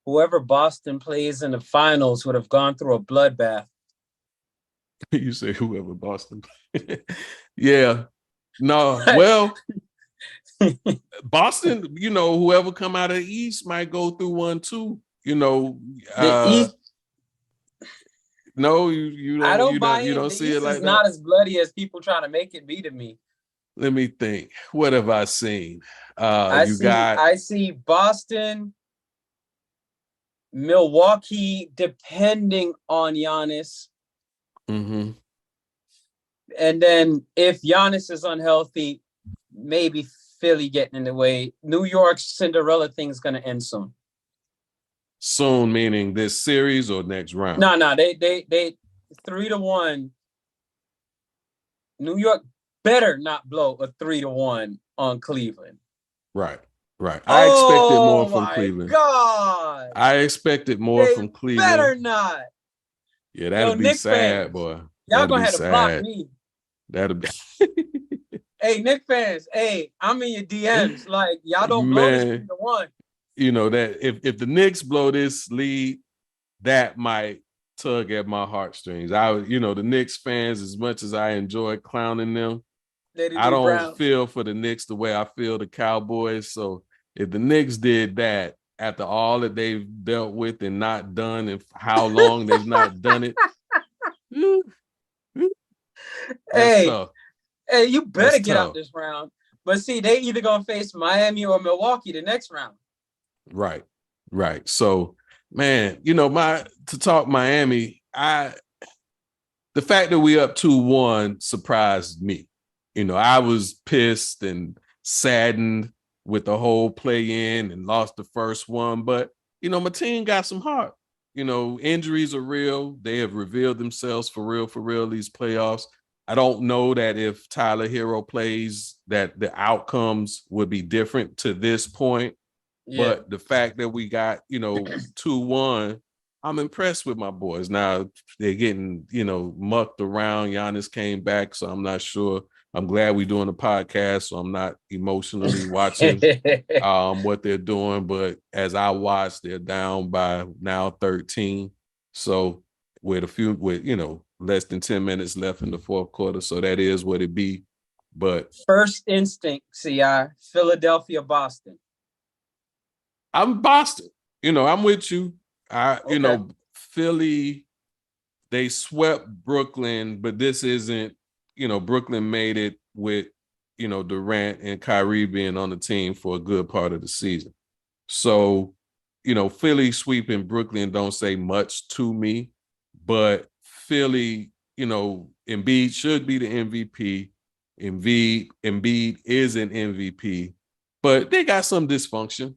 whoever Boston plays in the finals would have gone through a bloodbath. You say whoever Boston. Yeah. No, well, Boston, whoever come out of the East might go through one too. The East. No, you don't see it like that. It's not as bloody as people trying to make it be to me. Let me think. What have I seen? I see Boston, Milwaukee, depending on Giannis. Mm-hmm. And then if Giannis is unhealthy, maybe Philly getting in the way. New York's Cinderella thing is going to end soon. Soon, meaning this series or next round? No, they 3-1. New York better not blow a 3-1 on Cleveland. Right. I expected more from Cleveland. God, I expected more from Cleveland. Better not. Yeah, that'll be Knicks sad, fans, boy. Y'all gonna have to block me. That'll be. Hey, Knicks fans. Hey, I'm in your DMs. Like, y'all don't blow this 3-1. That if the Knicks blow this lead, that might tug at my heartstrings. The Knicks fans, as much as I enjoy clowning them, I don't feel for the Knicks the way I feel the Cowboys. So if the Knicks did that after all that they've dealt with and not done, and how long they've not done it, hey, you better get out this round. But see, they either gonna face Miami or Milwaukee the next round. Right. So, man, to talk Miami, the fact that we up 2-1 surprised me. I was pissed and saddened with the whole play-in and lost the first one, but my team got some heart. Injuries are real. They have revealed themselves for real these playoffs. I don't know that if Tyler Hero plays that the outcomes would be different to this point. Yeah. But the fact that we got, 2-1, I'm impressed with my boys. Now they're getting, mucked around. Giannis came back, so I'm not sure. I'm glad we're doing a podcast, so I'm not emotionally watching what they're doing. But as I watch, they're down by now 13. So with less than 10 minutes left in the fourth quarter. So that is what it be. But first instinct, CI, Philadelphia, Boston. I'm Boston. I'm with you. Philly, they swept Brooklyn, but this isn't, Brooklyn made it with, Durant and Kyrie being on the team for a good part of the season. So, Philly sweeping Brooklyn don't say much to me, but Philly, Embiid should be the MVP. Embiid is an MVP, but they got some dysfunction.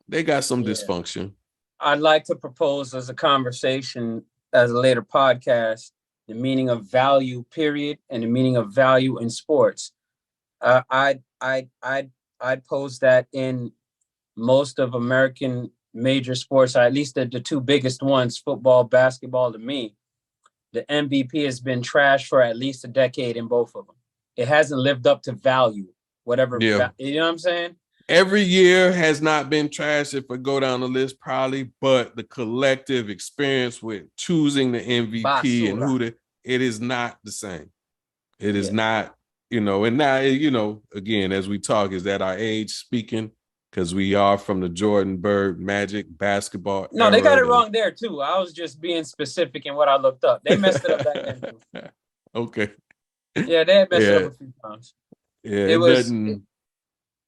Dysfunction. I'd like to propose as a conversation as a later podcast. the meaning of value, period, and the meaning of value in sports. I'd pose that in most of American major sports, or at least the two biggest ones, football, basketball. To me, the MVP has been trashed for at least a decade in both of them. It hasn't lived up to value, whatever. Yeah. You know what I'm saying? Every year has not been trash if I go down the list, probably, but the collective experience with choosing the MVP Basura. and it is not the same. It is Yeah. not, and now, again, as we talk, is that our age speaking? Because we are from the Jordan Bird Magic basketball. No, they got it wrong there too. I was just being specific in what I looked up. They messed it up back then too. Okay. Yeah, they had messed it up a few times. Yeah,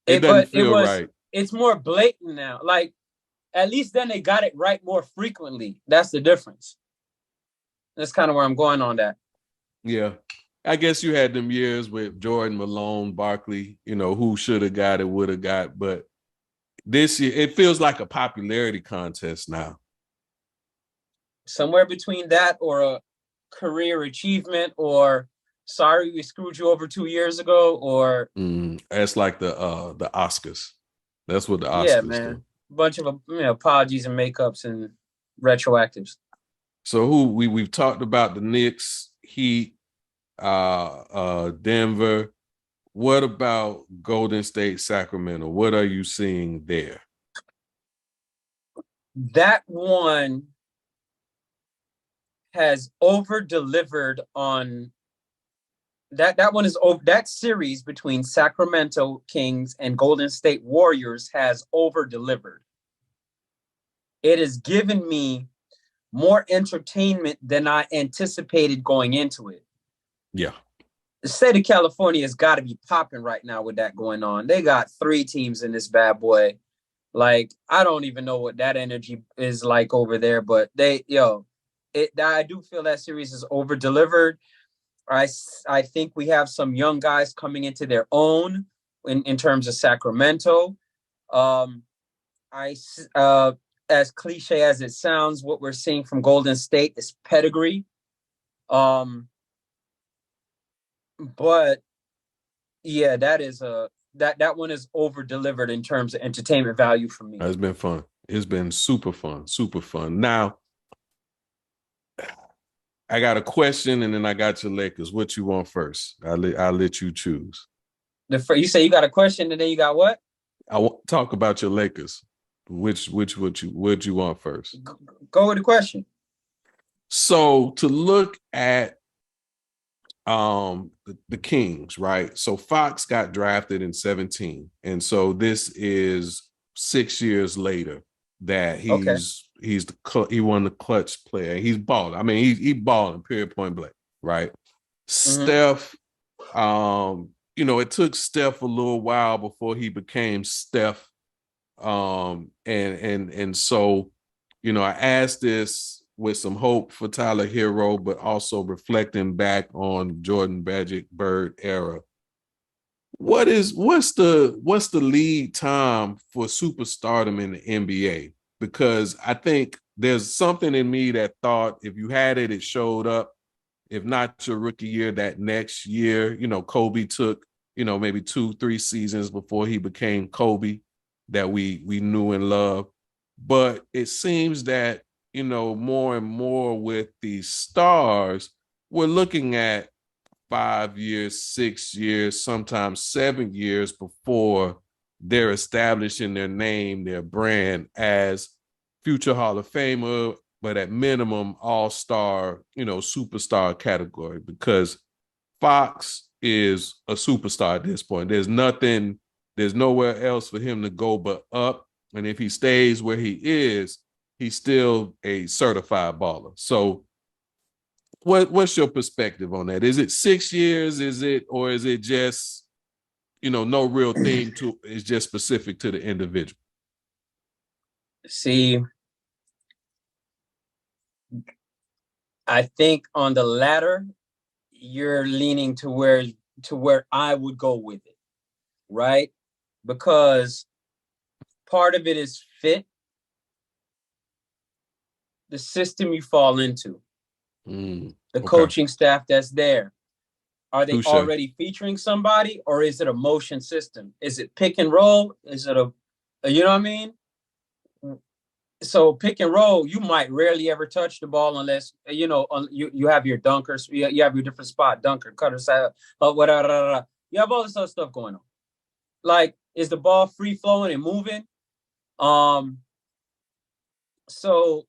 it doesn't feel right. It's more blatant now. Like, at least then they got it right more frequently. That's the difference. That's kind of where I'm going on that. Yeah. I guess you had them years with Jordan, Malone, Barkley, who should have got it, would have got. But this year, it feels like a popularity contest now. Somewhere between that or a career achievement, or sorry we screwed you over 2 years ago, or that's like the Oscars. That's what the Oscars man. do. Bunch of apologies and makeups and retroactives. So we've talked about the Knicks, Heat, Denver. What about Golden State, Sacramento? What are you seeing there? That one has over-delivered on that series between Sacramento Kings and Golden State Warriors has over-delivered. It has given me more entertainment than I anticipated going into it. Yeah. The state of California has got to be popping right now with that going on. They got 3 teams in this bad boy. Like, I don't even know what that energy is like over there, but I do feel that series is over-delivered. I think we have some young guys coming into their own in terms of Sacramento. As cliche as it sounds, what we're seeing from Golden State is pedigree. But yeah, that one is over-delivered in terms of entertainment value for me. It's been fun. It's been super fun, super fun. Now, I got a question, and then I got your Lakers. What you want first? I'll let you choose. You say you got a question, and then you got what? I want to talk about your Lakers. What you want first? Go with the question. So to look at the Kings, right? So Fox got drafted in 2017, and so this is 6 years later that he won the clutch player. He's balling. I mean, he balling, period, point blank, right? Mm-hmm. Steph, it took Steph a little while before he became Steph. And so, I asked this with some hope for Tyler Hero, but also reflecting back on Jordan Magic Bird era. What's the lead time for superstardom in the NBA? Because I think there's something in me that thought if you had it, it showed up. If not your rookie year, that next year, Kobe took, maybe 2-3 seasons before he became Kobe that we knew and loved. But it seems that, more and more with these stars, we're looking at 5 years, 6 years, sometimes 7 years before they're establishing their name, their brand as future Hall of Famer, but at minimum all-star, superstar category, because Fox is a superstar at this point. There's nowhere else for him to go but up. And if he stays where he is, he's still a certified baller. So what's your perspective on that? Is it 6 years? Or is it just, no real theme to it's just specific to the individual? See, I think on the latter, you're leaning to where I would go with it, right? Because part of it is fit, the system you fall into, the the Okay. coaching staff that's there. Are they Touche. already featuring somebody, or is it a motion system? Is it pick and roll? Is it you know what I mean? So pick and roll, you might rarely ever touch the ball unless you have your dunkers, you have your different spot, dunker, cutter, side, whatever. You have all this other stuff going on. Like, is the ball free flowing and moving? So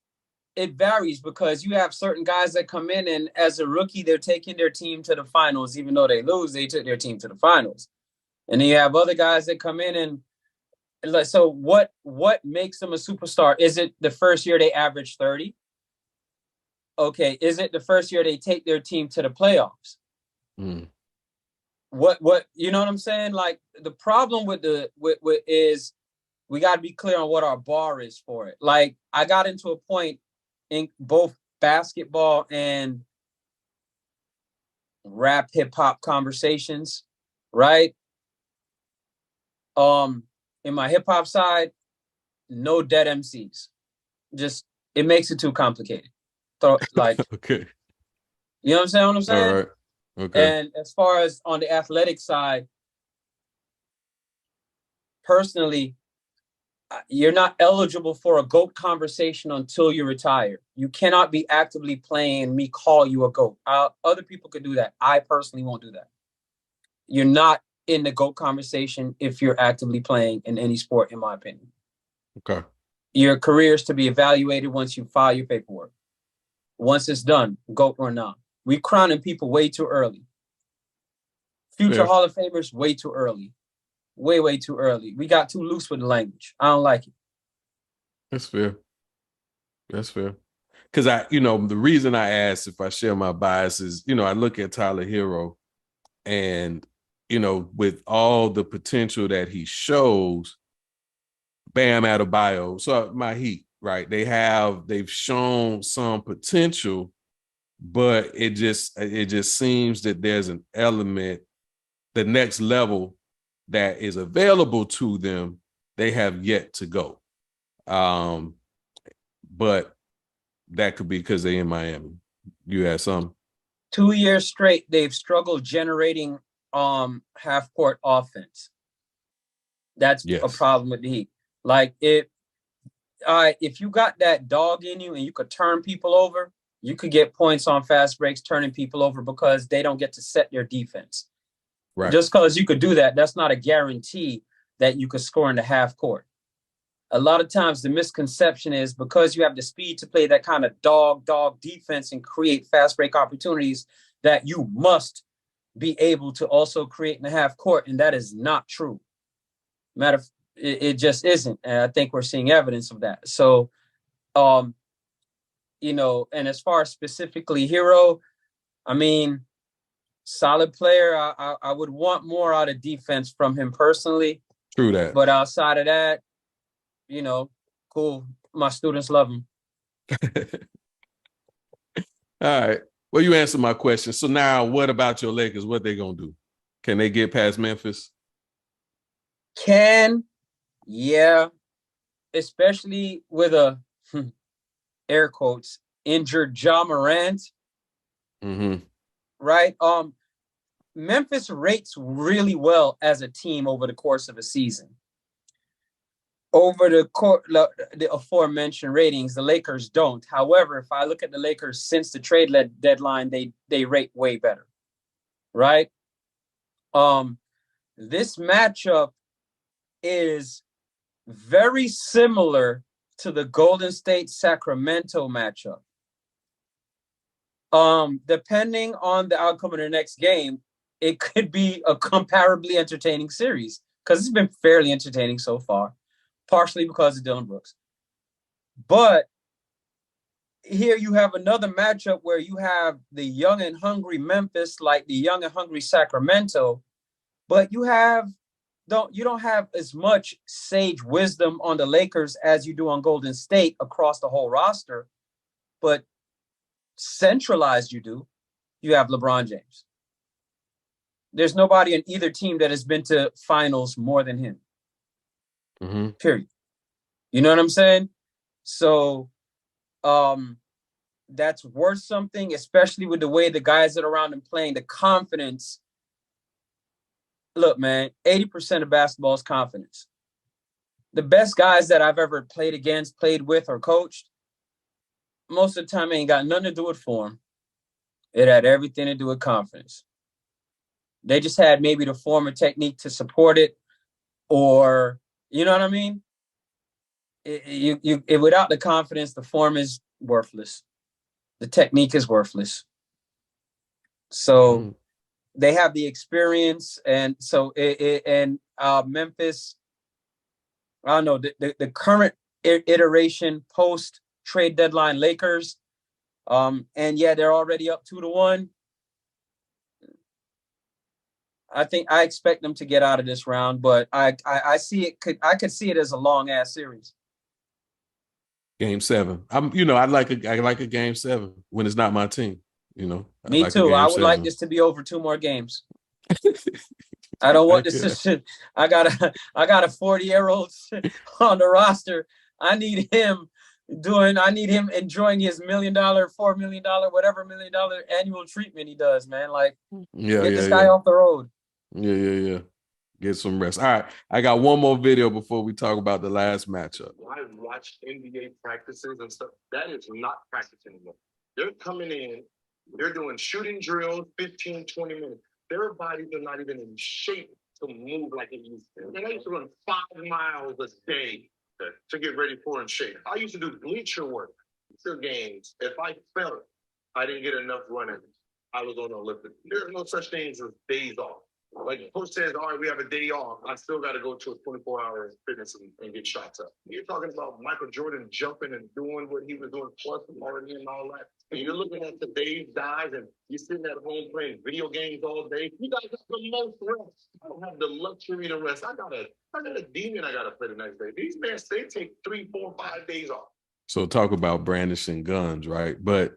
it varies because you have certain guys that come in and as a rookie, they're taking their team to the finals, even though they lose, they took their team to the finals. And then you have other guys that come in and so what makes them a superstar? Is it the first year they average 30? Okay. Is it the first year they take their team to the playoffs? What you know what I'm saying? Like, the problem with is we got to be clear on what our bar is for it. Like, I got into a point in both basketball and rap hip hop conversations, right? In my hip hop side, no dead MCs. Just, it makes it too complicated. Like, Okay. you know what I'm saying? All right. Okay. And as far as on the athletic side, personally, you're not eligible for a GOAT conversation until you retire. You cannot be actively playing and me call you a GOAT. Other people could do that. I personally won't do that. You're not in the GOAT conversation if you're actively playing in any sport, in my opinion. Okay. Your career is to be evaluated once you file your paperwork. Once it's done, GOAT or not. We're crowning people way too early. Future Hall of Famers, way too early. Way too early. We got too loose with the language. I don't like it. That's fair. That's fair. Because the reason I asked if I share my bias is, I look at Tyler Hero and, with all the potential that he shows, Bam Adebayo, so my Heat, right? They've shown some potential, but it just seems that there's an element, the next level that is available to them, they have yet to go. But that could be because they're in Miami. You had some. 2 years straight, they've struggled generating half-court offense. That's a problem with the Heat. Like, if you got that dog in you and you could turn people over, you could get points on fast breaks, turning people over because they don't get to set their defense. Right. Just because you could do that, that's not a guarantee that you could score in the half court. A lot of times the misconception is because you have the speed to play that kind of dog defense and create fast break opportunities that you must be able to also create in the half court. And that is not true. It just isn't. And I think we're seeing evidence of that. So, and as far as specifically Hero, I mean, solid player. I would want more out of defense from him personally. True that. But outside of that, cool. My students love him. All right. Well, you answered my question. So now what about your Lakers? What they going to do? Can they get past Memphis? Yeah. Especially with a, air quotes, injured Ja Morant. Mm-hmm. Right? Memphis rates really well as a team over the course of a season. Over the aforementioned ratings, the Lakers don't. However, if I look at the Lakers since the trade deadline, they rate way better. Right? This matchup is very similar to the Golden State Sacramento matchup. Depending on the outcome of the next game, it could be a comparably entertaining series because it's been fairly entertaining so far, partially because of Dillon Brooks. But here you have another matchup where you have the young and hungry Memphis, like the young and hungry Sacramento, but you don't have as much sage wisdom on the Lakers as you do on Golden State across the whole roster, but centralized you do. You have LeBron James. There's nobody in either team that has been to finals more than him. Mm-hmm. Period. You know what I'm saying? So that's worth something, especially with the way the guys that are around him playing, the confidence. Look, man, 80% of basketball is confidence. The best guys that I've ever played against, played with, or coached, most of the time ain't got nothing to do with form. It had everything to do with confidence. They just had maybe the form and technique to support it, or, you know what I mean? Without the confidence, the form is worthless. The technique is worthless. So they have the experience, and so Memphis, I don't know, the current iteration post trade deadline Lakers, and yeah, they're already up 2-1. I expect them to get out of this round, but I could see it as a long ass series. Game 7. I like a game 7 when it's not my team. Me too. I would like this to be over 2 more games. I don't want this to. I got a 40-year-old on the roster. I need him enjoying his $1 million, $4 million, whatever $1 million annual treatment he does, man. Like, get this guy off the road. Yeah. Get some rest. All right. I got one more video before we talk about the last matchup. I watched NBA practices and stuff. That is not practice anymore. They're coming in, they're doing shooting drills, 15, 20 minutes. Their bodies are not even in shape to move like it used to. And I used to run 5 miles a day to get ready for in shape. I used to do bleacher work, bleacher games. If I felt I didn't get enough running, I was on the Olympic. There's no such things as days off. Like the coach says, all right, we have a day off. I still got to go to a 24-hour fitness and get shots up. You're talking about Michael Jordan jumping and doing what he was doing, plus partying and all that. And you're looking at today's guys, and you're sitting at home playing video games all day. You guys have the most rest. I don't have the luxury to rest. I got a demon I got to play the next day. These men, they take 3, 4, 5 days off. So talk about brandishing guns, right? But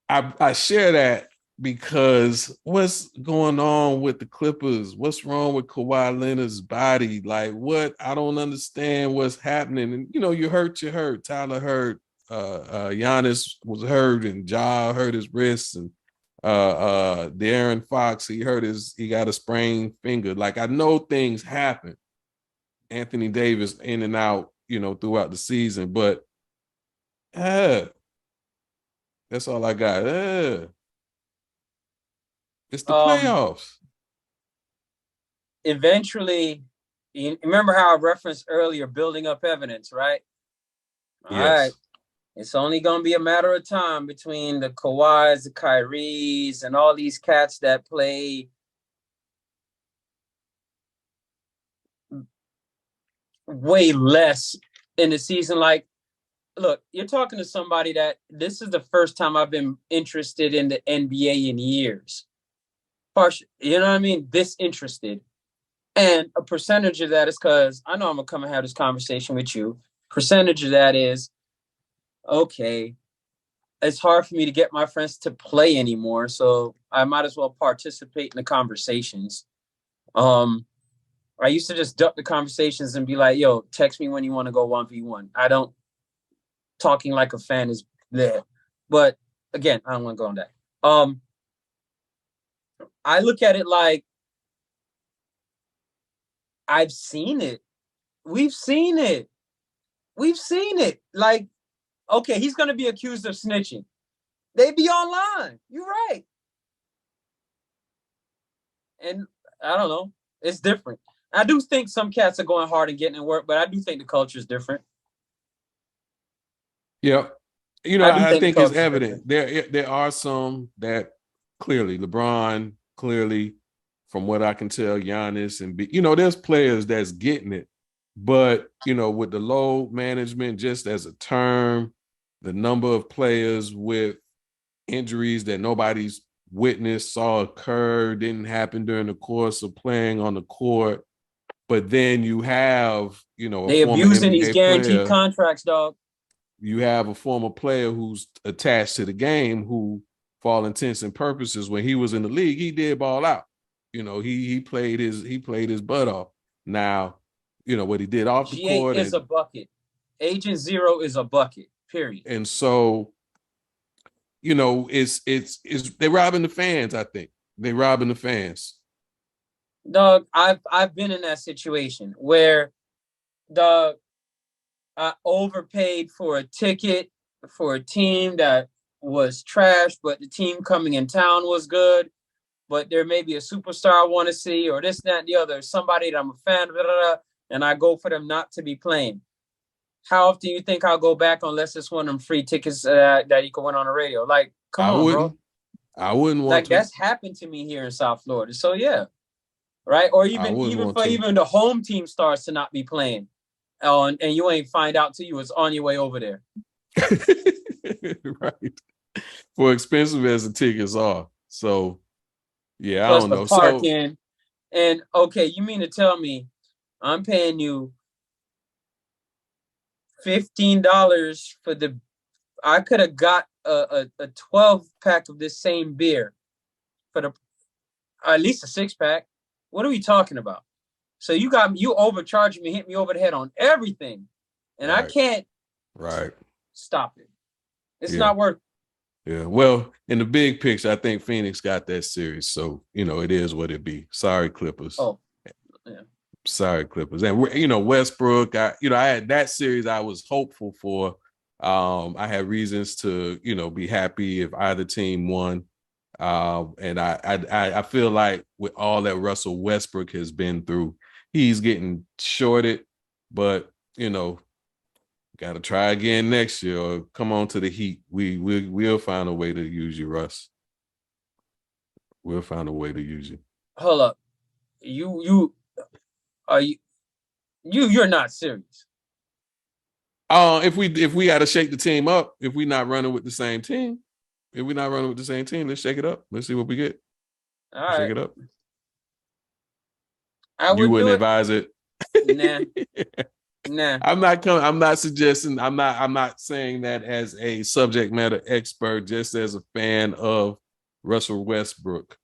I share that because what's going on with the Clippers? What's wrong with Kawhi Leonard's body? Like, what? I don't understand what's happening. And, you hurt. Tyler hurt. Giannis was hurt, and Ja hurt his wrist, and De'Aaron Fox, he got a sprained finger. Like, I know things happen. Anthony Davis in and out, throughout the season, but that's all I got. It's the playoffs. Eventually, you remember how I referenced earlier, building up evidence, right? All right. It's only going to be a matter of time between the Kawhis, the Kyries, and all these cats that play way less in the season. Like, look, you're talking to somebody that this is the first time I've been interested in the NBA in years. You know what I mean? This interested. And a percentage of that is because I know I'm going to come and have this conversation with you. Percentage of that is, okay, it's hard for me to get my friends to play anymore, so I might as well participate in the conversations. I used to just duck the conversations and be like, yo, text me when you want to go 1v1. Talking like a fan is there. But again, I don't want to go on that. I look at it like I've seen it. We've seen it. Like, okay, he's going to be accused of snitching. They be online. You're right. And I don't know. It's different. I do think some cats are going hard and getting in work, but I do think the culture is different. Yeah. I think it's evident. There are some that clearly, LeBron, from what I can tell, Giannis, and there's players that's getting it. But, with the load management, just as a term, the number of players with injuries that nobody's witnessed, saw occur, didn't happen during the course of playing on the court. But then you have, they abusing these guaranteed contracts, dog. You have a former player who's attached to the game who, for all intents and purposes, when he was in the league, he did ball out. He played his butt off. Now, what he did off the court is a bucket. Agent Zero is a bucket, period. And so you know, it's they're robbing the fans. I think they're robbing the fans. Dog, I've been in that situation where, dog, I overpaid for a ticket for a team that was trash, but the team coming in town was good. But there may be a superstar I want to see, or this, that, and the other, somebody that I'm a fan of, and I go for them not to be playing. How often do you think I'll go back unless it's one of them free tickets that you can win on the radio? Like, come on, bro. I wouldn't want like to. That's happened to me here in South Florida. So yeah, right? Or even the home team starts to not be playing, and you ain't find out till you was on your way over there. Right. For expensive as the tickets are. So yeah, Plus I don't the know. Parking, and okay, you mean to tell me I'm paying you $15 for the? I could have got a 12-pack of this same beer for the, at least a 6-pack. What are we talking about? So you overcharging me, hit me over the head on everything, and right. I can't stop it. It's not worth it. Yeah. Well, in the big picture, I think Phoenix got that series. So, you know, it is what it be. Sorry, Clippers. Oh, yeah. Sorry, Clippers. And, you know, Westbrook, I had that series I was hopeful for. I had reasons to, you know, be happy if either team won. And I feel like with all that Russell Westbrook has been through, he's getting shorted, but, you know, got to try again next year or come on to the Heat. We'll find a way to use you, Russ. We'll find a way to use you. Hold up. You're not serious. If we got to shake the team up, if we're not running with the same team, let's shake it up. Let's see what we get. All right. Shake it up. You wouldn't advise it. Nah. I'm not suggesting. I'm not saying that as a subject matter expert, just as a fan of Russell Westbrook.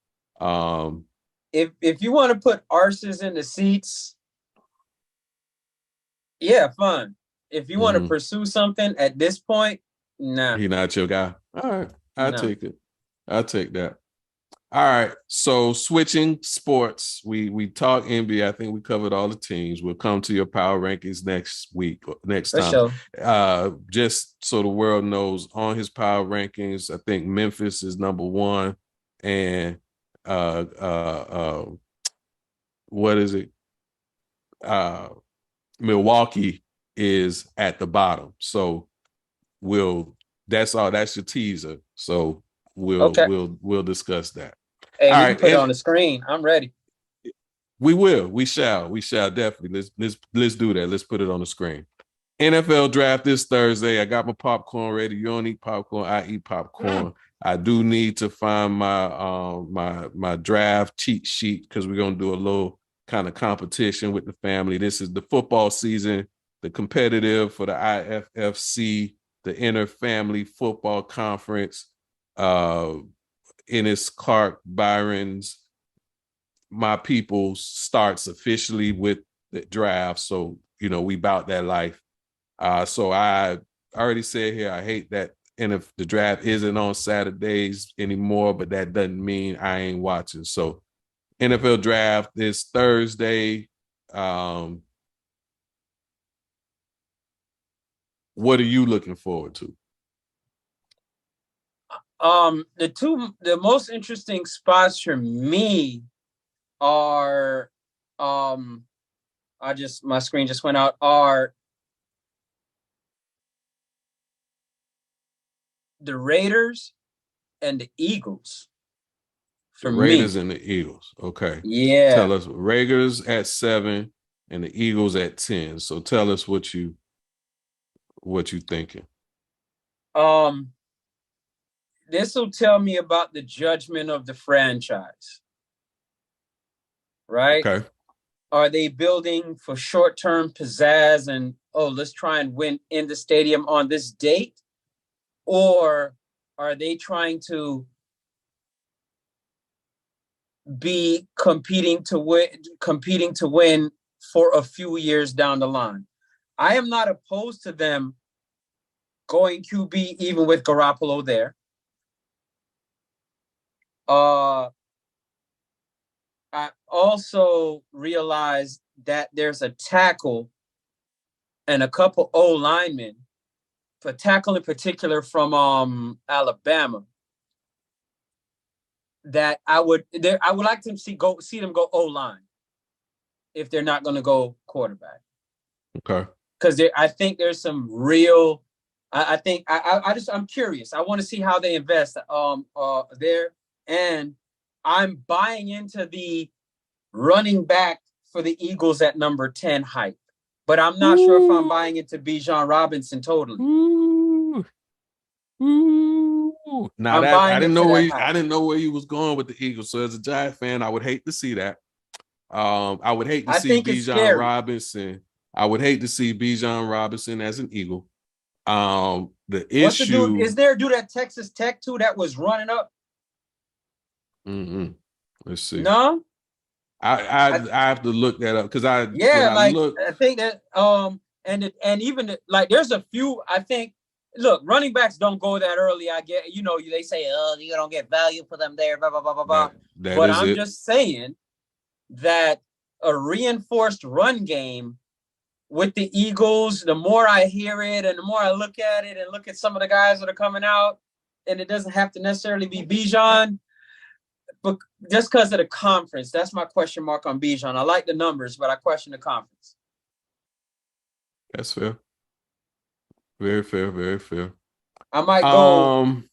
If you want to put arses in the seats, yeah, fine. If you want to pursue something at this point, nah. He not your guy. All right. I'll take it. I'll take that. All right. So switching sports, we talk NBA. I think we covered all the teams. We'll come to your power rankings next time. Sure. Just so the world knows, on his power rankings, I think Memphis is number 1, and what is it? Milwaukee is at the bottom. So that's all. That's your teaser. So we'll discuss that. Hey, all right, put it on the screen. I'm ready. We will. We shall definitely. Let's do that. Let's put it on the screen. NFL draft this Thursday. I got my popcorn ready. You don't eat popcorn. I eat popcorn. I do need to find my draft cheat sheet because we're gonna do a little kind of competition with the family. This is the football season, the competitive for the IFFC, the Inter-Family Football Conference. Ennis Clark Byron's My People starts officially with the draft. So, you know, we bout that life. So I already said here, I hate that. And if the draft isn't on Saturdays anymore, but that doesn't mean I ain't watching. So NFL draft is Thursday. What are you looking forward to? The most interesting spots for me are my screen just went out, are the Raiders and the Eagles. The Raiders and the Eagles. Okay. Yeah. Tell us, Raiders at 7 and the Eagles at 10. So tell us what you thinking. This will tell me about the judgment of the franchise. Right? Okay. Are they building for short-term pizzazz and, let's try and win in the stadium on this date? Or are they trying to be competing to win for a few years down the line? I am not opposed to them going QB even with Garoppolo there. I also realized that there's a tackle and a couple O linemen, for tackle in particular from Alabama, that I would like to see them go O line if they're not going to go quarterback. Okay. Because I think there's some real. I'm curious. I want to see how they invest there, and I'm buying into the running back for the Eagles at number 10 hype, but I'm not sure if I'm buying into Bijan Robinson totally. Ooh. Now that I didn't know where he was going with the Eagles. So as a Giant fan, I would hate to see that. I would hate to see Bijan Robinson. I would hate to see Bijan Robinson as an Eagle. The What's issue the dude? Is there a dude at Texas Tech too that was running up? Let's see. No, I have to look that up because I think that and even like there's a few. I think look, running backs don't go that early. I get they say you don't get value for them there. Blah blah blah blah blah. But I'm just saying that a reinforced run game with the Eagles, the more I hear it and the more I look at it and look at some of the guys that are coming out, and it doesn't have to necessarily be Bijan, but just because of the conference, that's my question mark on Bijan. I like the numbers, but I question the conference. That's fair. Very fair, very fair. I might go.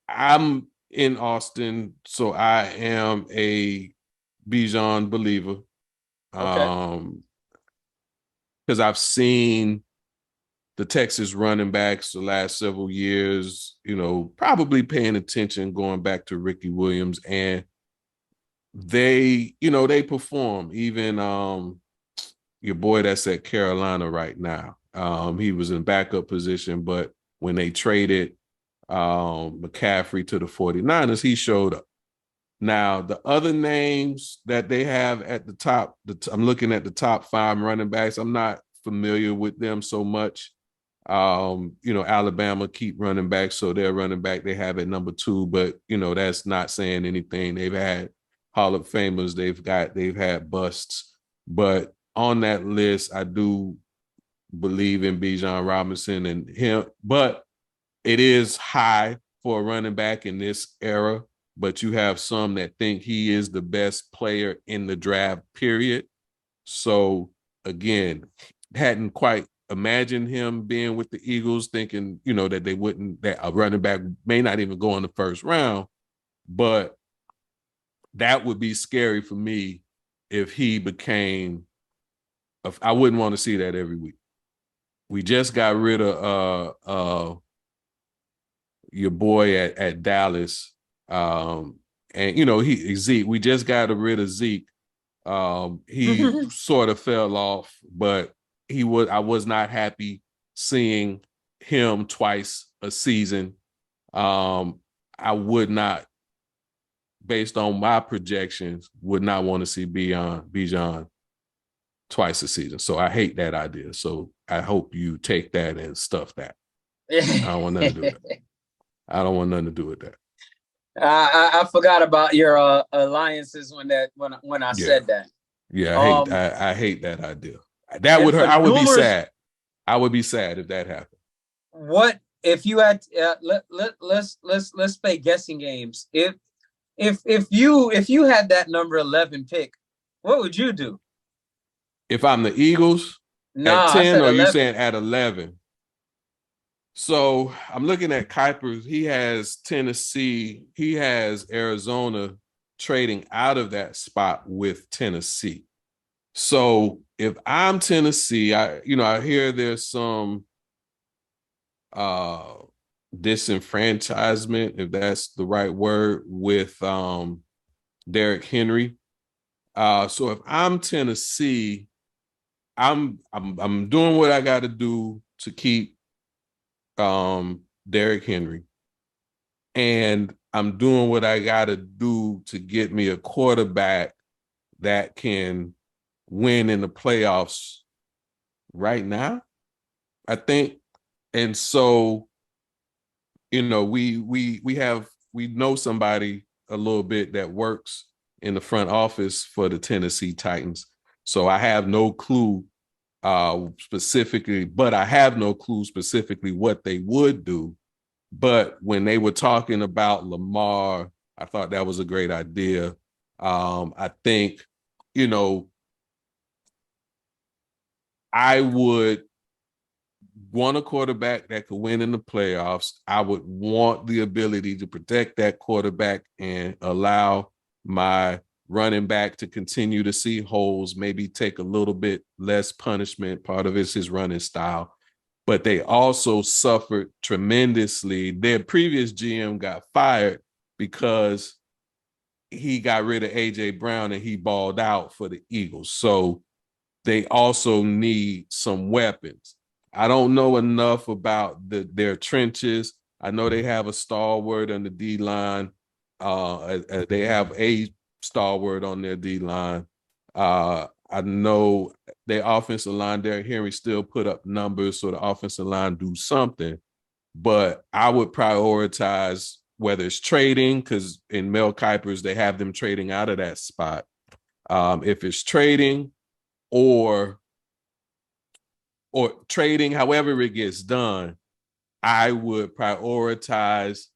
I'm in Austin, so I am a Bijan believer. Okay. Because I've seen the Texas running backs the last several years, probably paying attention going back to Ricky Williams, and they perform. Even your boy that's at Carolina right now, he was in backup position, but when they traded McCaffrey to the 49ers, he showed up. Now, the other names that they have at the top, I'm looking at the top 5 running backs. I'm not familiar with them so much. Alabama keep running back, so their running back they have at number 2, but that's not saying anything. They've had Hall of Famers, they've had busts, but on that list, I do believe in Bijan Robinson and him, but it is high for a running back in this era. But you have some that think he is the best player in the draft, period. So, again, hadn't quite imagined him being with the Eagles, thinking, that a running back may not even go in the first round. But that would be scary for me if he became – I wouldn't want to see that every week. We just got rid of your boy at Dallas – Zeke, we just got rid of Zeke. He sort of fell off, but I was not happy seeing him twice a season. I would not, based on my projections, would not want to see Bijan twice a season. So I hate that idea. So I hope you take that and stuff that. I don't want nothing to do with that. I don't want nothing to do with that. I forgot about your alliances when I said that. Yeah, I hate that idea. That would hurt. I would be sad. I would be sad if that happened. What if you had? Let's play guessing games. If you had that number 11 pick, what would you do? If I'm the Eagles at 10, or 11. You saying at 11? So I'm looking at Kuiper. He has Tennessee. He has Arizona trading out of that spot with Tennessee. So if I'm Tennessee, I hear there's some disenfranchisement, if that's the right word, with Derrick Henry. So if I'm Tennessee, I'm doing what I got to do to keep Derrick Henry, and I'm doing what I got to do to get me a quarterback that can win in the playoffs right now, I think. And so you know, we know somebody a little bit that works in the front office for the Tennessee Titans. So I have no clue specifically, but I have no clue specifically what they would do. But when they were talking about Lamar, I thought that was a great idea. I think, you know, I would want a quarterback that could win in the playoffs. I would want the ability to protect that quarterback and allow my running back to continue to see holes, maybe take a little bit less punishment. Part of it's his running style. But they also suffered tremendously. Their previous GM got fired because he got rid of A.J. Brown and he balled out for the Eagles. So they also need some weapons. I don't know enough about their trenches. I know they have a stalwart on the D-line. They have a stalwart on their D-line. I know their offensive line, Derrick Henry, still put up numbers, so the offensive line do something. But I would prioritize whether it's trading, because in Mel Kiper's, they have them trading out of that spot. If it's trading or trading, however it gets done, I would prioritize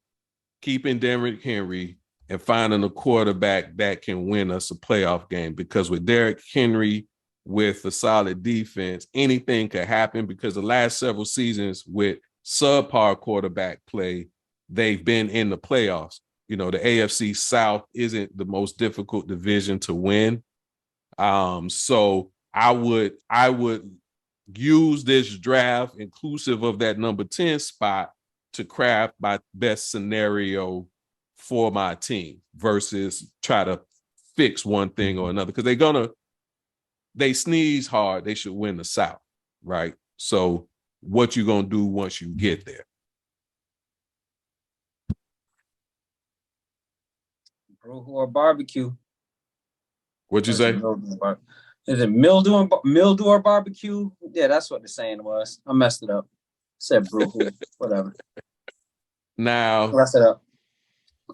keeping Derrick Henry and finding a quarterback that can win us a playoff game. Because with Derrick Henry, with a solid defense, anything could happen, because the last several seasons with subpar quarterback play, they've been in the playoffs. You know, the AFC South isn't the most difficult division to win. So I would use this draft, inclusive of that number 10 spot, to craft my best scenario for my team versus try to fix one thing or another. Because they sneeze hard, they should win the South, right? So what you gonna do once you get there? Brew or barbecue. What'd you say? Is it mildew or barbecue? Yeah, that's what the saying was. I messed it up. Said brew, whatever. Now, Messed it up.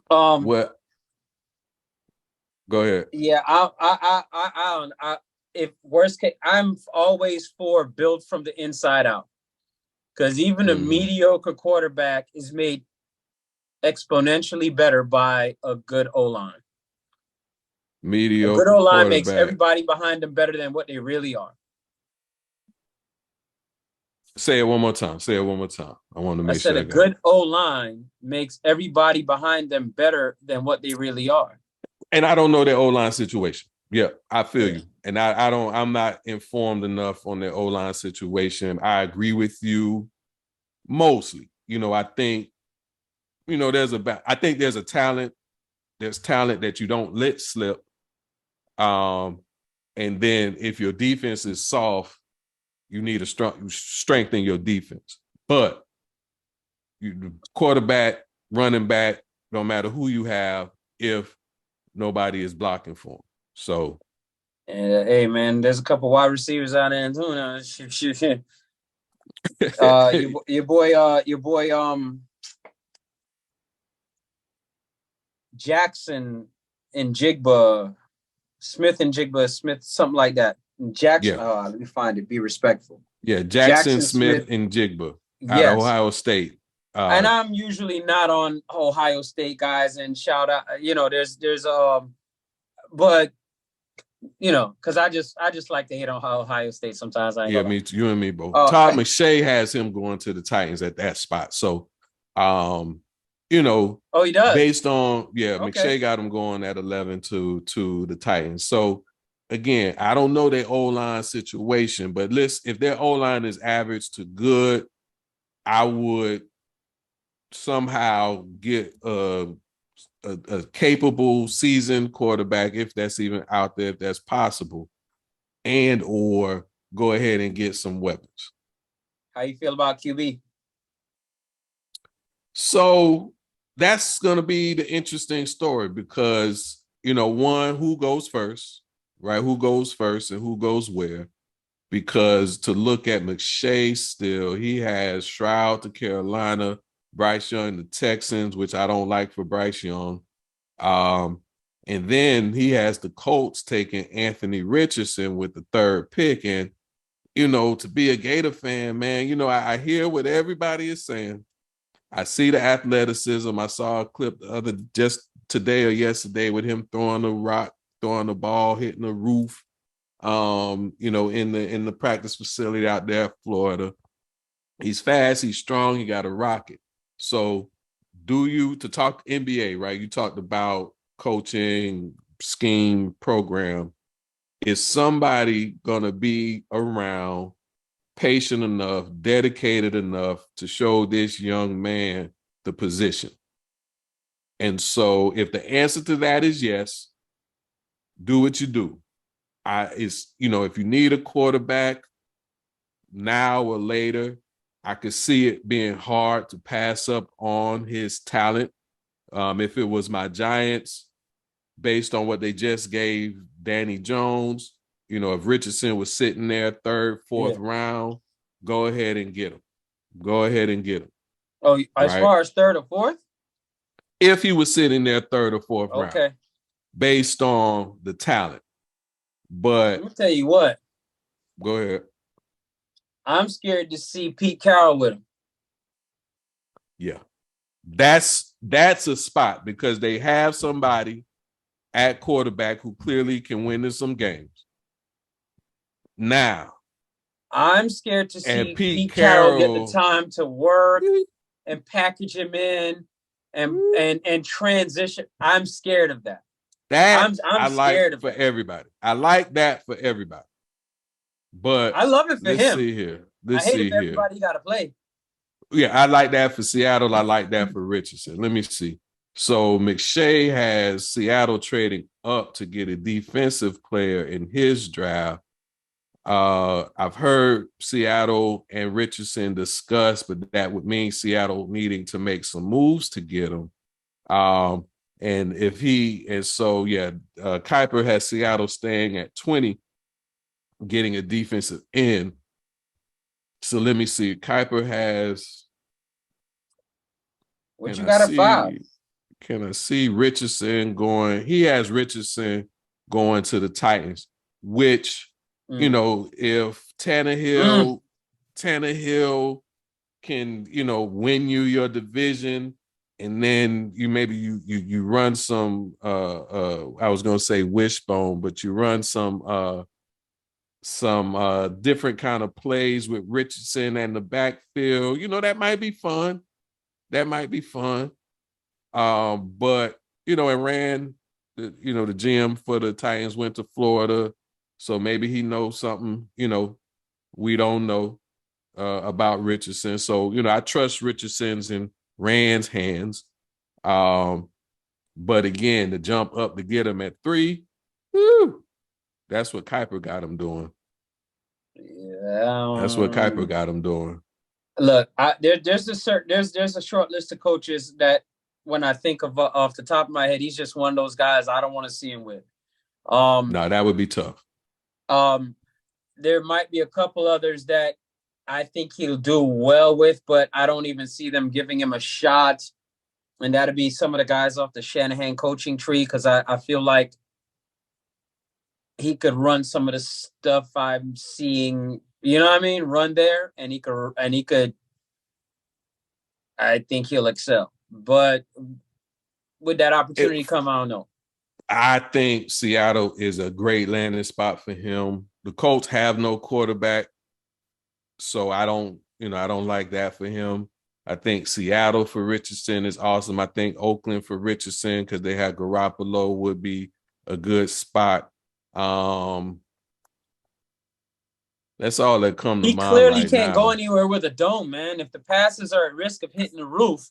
what? Go ahead. Yeah, I if worst case, I'm always for build from the inside out, because even a mediocre quarterback is made exponentially better by a good O-line. Mediocre. A good O-line makes everybody behind them better than what they really are. Say it one more time. I want to make sure. I said a good O-line makes everybody behind them better than what they really are. And I don't know their O-line situation. Yeah, I feel you. And I'm not informed enough on their O-line situation. I agree with you mostly. You know, I think, you know, there's a talent. There's talent that you don't let slip. And then if your defense is soft, you need to strengthen your defense. But quarterback, running back, no matter who you have, if nobody is blocking for them. So, and hey, man, there's a couple wide receivers out there too now. Your boy, Jackson and Jigba, Smith, something like that. Jackson. Yeah. Let me find it. Be respectful. Yeah, Jackson Smith and Jigba out of Ohio State. And I'm usually not on Ohio State guys, and shout out, you know, there's but you know, because I just like to hit on Ohio State sometimes. Me too. You and me both. Todd McShay has him going to the Titans at that spot. So, you know, he does. Based on McShay got him going at 11 to the Titans. So again, I don't know their O-line situation, but if their O-line is average to good, I would somehow get a capable seasoned quarterback, if that's even out there, if that's possible, and or go ahead and get some weapons. How you feel about QB? So that's going to be the interesting story, because, you know, one, who goes first, right? Who goes first and who goes where? Because to look at McShay still, he has Stroud to Carolina, Bryce Young, the Texans, which I don't like for Bryce Young. And then he has the Colts taking Anthony Richardson with the 3rd pick. And, to be a Gator fan, man, I hear what everybody is saying. I see the athleticism. I saw a clip just today or yesterday with him throwing the rock, throwing the ball, hitting the roof, in the practice facility out there in Florida. He's fast, he's strong, he got a rocket. So to talk NBA, right? You talked about coaching, scheme, program. Is somebody going to be around, patient enough, dedicated enough to show this young man the position? And so if the answer to that is yes, do what you do. If you need a quarterback now or later, I could see it being hard to pass up on his talent. If it was my Giants, based on what they just gave Danny Jones, if Richardson was sitting there 3rd, 4th round, go ahead and get him. Go ahead and get him. Oh, as far as 3rd or 4th? If he was sitting there 3rd or 4th round. Okay. Based on the talent. But let me tell you what. Go ahead. I'm scared to see Pete Carroll with him. Yeah. That's a spot because they have somebody at quarterback who clearly can win in some games. Now, I'm scared to see Pete Carroll get the time to work and package him in and transition. I'm scared of that. I'm scared of for that. everybody. I like that for everybody. But I love it for let's him. See here. I hate if everybody got to play. Yeah, I like that for Seattle. I like that for Richardson. Let me see. So McShay has Seattle trading up to get a defensive player in his draft. I've heard Seattle and Richardson discuss, but that would mean Seattle needing to make some moves to get him. Kuiper has Seattle staying at 20, getting a defensive end. So let me see. Kuiper has. What you got at 5? Can I see Richardson going? He has Richardson going to the Titans, which, if Tannehill can, win you your division, and then you run some I was gonna say wishbone, but you run some different kind of plays with Richardson and the backfield, that might be fun. That might be fun. But and Rand, the GM for the Titans went to Florida, so maybe he knows something, we don't know about Richardson. So, I trust Richardson's in Rand's hands. But again, to jump up to get him at 3, that's what Kuiper got him doing. Yeah, that's what Kuiper got him doing. Look, there's a short list of coaches that when I think of off the top of my head, he's just one of those guys I don't want to see him with. No, that would be tough. There might be a couple others that I think he'll do well with, but I don't even see them giving him a shot. And that'd be some of the guys off the Shanahan coaching tree, because I feel like he could run some of the stuff I'm seeing, run there, and he could, I think he'll excel. But would that opportunity come? I don't know. I think Seattle is a great landing spot for him. The Colts have no quarterback, so I don't like that for him. I think Seattle for Richardson is awesome. I think Oakland for Richardson, because they have Garoppolo, would be a good spot. That's all that come to mind. He clearly right can't now. go anywhere with a dome, man. If the passes are at risk of hitting the roof,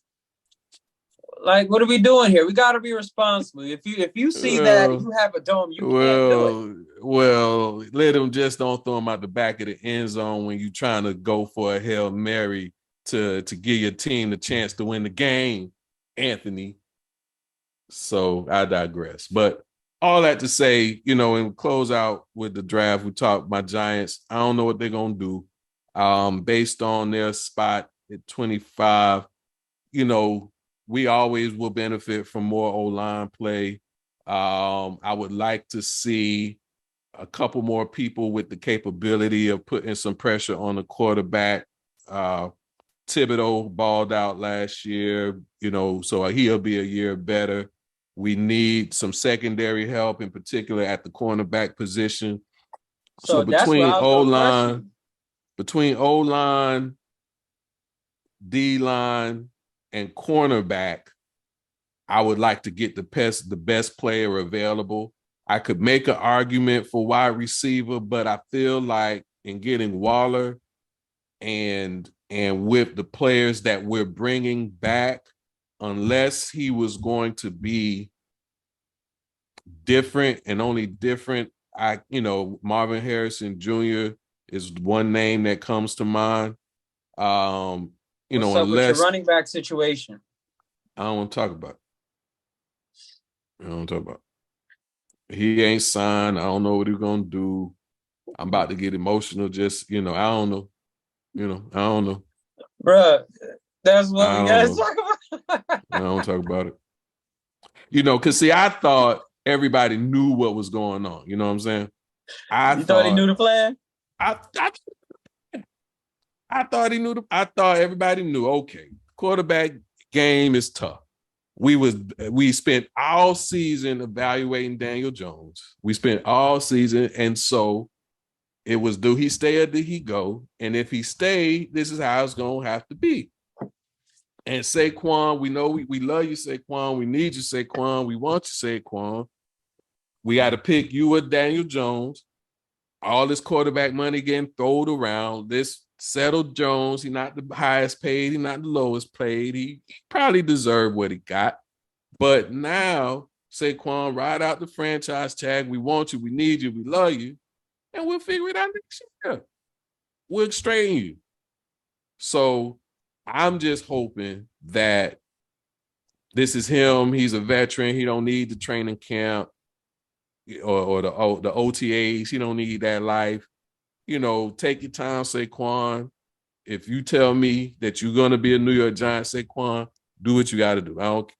like, what are we doing here? We got to be responsible. If you see that you have a dome, you can't do it. Well, let him just don't throw him out the back of the end zone when you're trying to go for a Hail Mary to give your team the chance to win the game, Anthony. So I digress. But all that to say, and close out with the draft, we talked my Giants. I don't know what they're going to do. Based on their spot at 25, we always will benefit from more O-line play. I would like to see a couple more people with the capability of putting some pressure on the quarterback. Thibodeau balled out last year, so he'll be a year better. We need some secondary help, in particular at the cornerback position. So between O-line, D-line, and cornerback, I would like to get the best player available. I could make an argument for wide receiver, but I feel like in getting Waller and with the players that we're bringing back, unless he was going to be different and only different, Marvin Harrison Jr. is one name that comes to mind. What's up with unless your running back situation? I don't want to talk about it. He ain't signed. I don't know what he's gonna do. I'm about to get emotional. Just, I don't know. I don't know. Bruh, that's what we gotta talk about. I don't talk about it. Because see, I thought everybody knew what was going on. You know what I'm saying? You thought he knew the plan? I thought he knew. I thought everybody knew. Okay, quarterback game is tough. We spent all season evaluating Daniel Jones. We spent all season, and so it was, do he stay or did he go? And if he stayed, this is how it's gonna have to be. And Saquon, we know we love you, Saquon. We need you, Saquon. We want you, Saquon. We got to pick you or Daniel Jones. All this quarterback money getting thrown around. This settled Jones. He's not the highest paid. He's not the lowest paid. He probably deserved what he got. But now, Saquon, ride out the franchise tag. We want you. We need you. We love you. And we'll figure it out next year. We'll straighten you. So I'm just hoping that this is him. He's a veteran. He don't need the training camp or the OTAs. He don't need that life. Take your time, Saquon. If you tell me that you're going to be a New York Giant, Saquon, do what you got to do.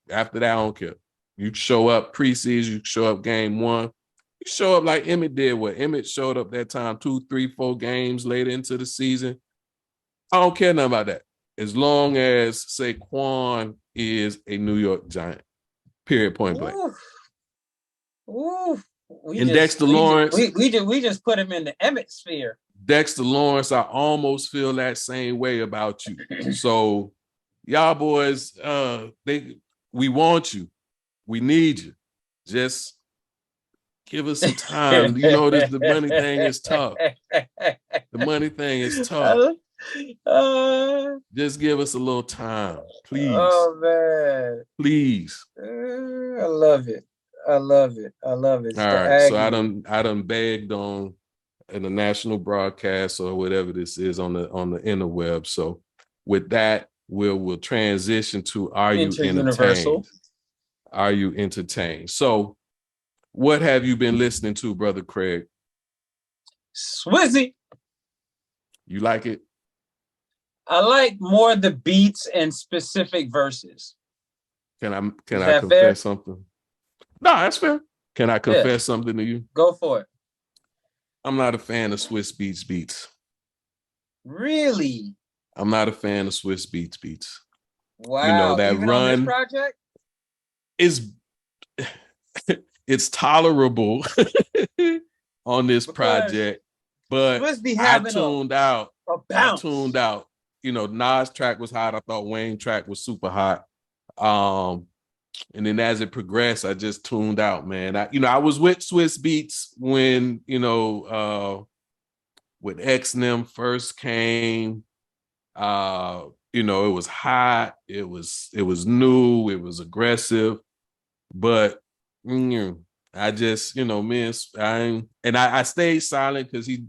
After that, I don't care. You show up preseason. You show up game one. You show up like Emmett did. Emmett showed up that time 2, 3, 4 games later into the season. I don't care nothing about that. As long as Saquon is a New York Giant. Period, point blank. Ooh. Dexter Lawrence. We just put him in the Emmett sphere. Dexter Lawrence, I almost feel that same way about you. So y'all boys, we want you. We need you. Just give us some time. The money thing is tough. The money thing is tough. Just give us a little time, please. Oh man, please. I love it. All right, so I done begged on in the national broadcast or whatever this is on the interweb. So with that, we'll transition to Are You Entertained? Are you entertained? So what have you been listening to, Brother Craig? Swizzy. You like it? I like more the beats and specific verses. Can I confess something? No, that's fair. Can I confess something to you? Go for it. I'm not a fan of Swiss beats. Really? I'm not a fan of Swiss beats. Wow. That even run on this project is it's tolerable on this project, but I tuned out. I tuned out. Nas track was hot. I thought Wayne track was super hot. And then as it progressed, I just tuned out, man. I was with Swiss Beats when, when X and them first came. It was hot. It was new. It was aggressive. But I just, I stayed silent because he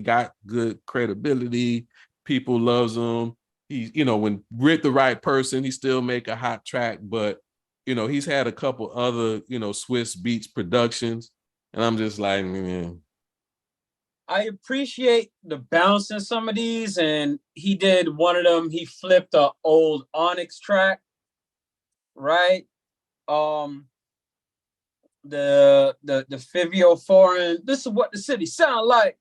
got good credibility. People loves him. He, when with the right person, he still make a hot track. But he's had a couple other, Swiss Beats productions, and I'm just like, man. I appreciate the bounce in some of these, and he did one of them. He flipped a old Onyx track, right? The Fivio foreign. This is what the city sound like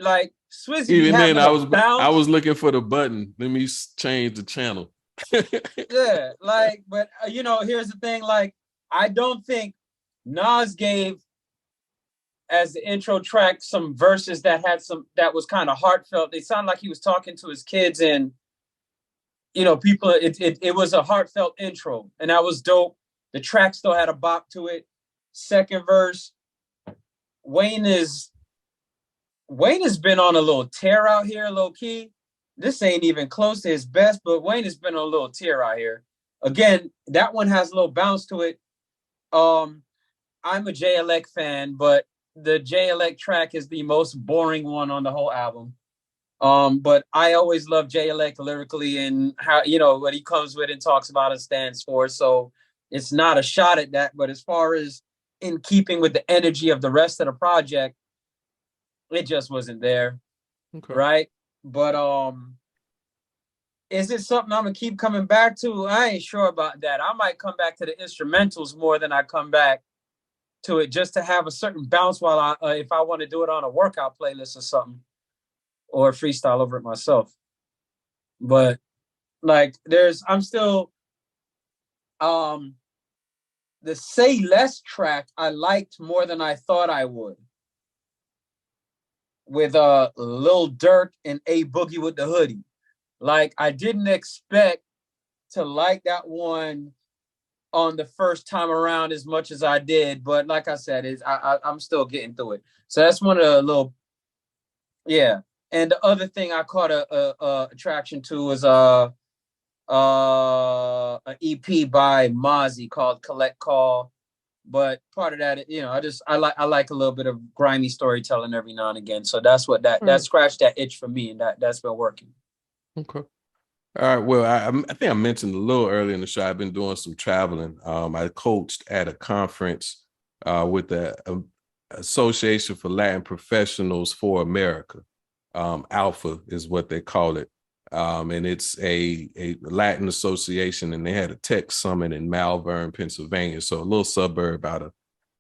Swizzy be Even then, having a bounce. I was looking for the button. Let me change the channel. Yeah, like, but you know, here's the thing. Like, I don't think Nas gave as the intro track some verses that had some that was kind of heartfelt. They sound like he was talking to his kids, and you know, people. It was a heartfelt intro, and that was dope. The track still had a bop to it. Second verse, Wayne has been on a little tear out here, low key. This ain't even close to his best, but Wayne has been on a little tear out here. Again, that one has a little bounce to it. I'm a JLX fan, but the JLX track is the most boring one on the whole album. But I always love JLX lyrically and how, you know, what he comes with and talks about and stands for. So it's not a shot at that, but as far as in keeping with the energy of the rest of the project, it just wasn't there. Okay. Right? But is it something I'm gonna keep coming back to? I ain't sure about that. I might come back to the instrumentals more than I come back to it, just to have a certain bounce while if I want to do it on a workout playlist or something, or freestyle over it myself. But like, I'm still the Say Less track I liked more than I thought I would, with Lil Durk and A Boogie with the Hoodie. Like, I didn't expect to like that one on the first time around as much as I did, but like I said, I'm still getting through it. So that's one of the little, yeah. And the other thing I caught a attraction to was an EP by Mozzie called Collect Call. But part of that, you know, I like a little bit of grimy storytelling every now and again. So that's what that scratched that itch for me, and that's been working. Okay. All right. Well, I think I mentioned a little earlier in the show, I've been doing some traveling. I coached at a conference with the Association for Latin Professionals for America. Alpha is what they call it. And it's a Latin association, and they had a tech summit in Malvern, Pennsylvania. So a little suburb out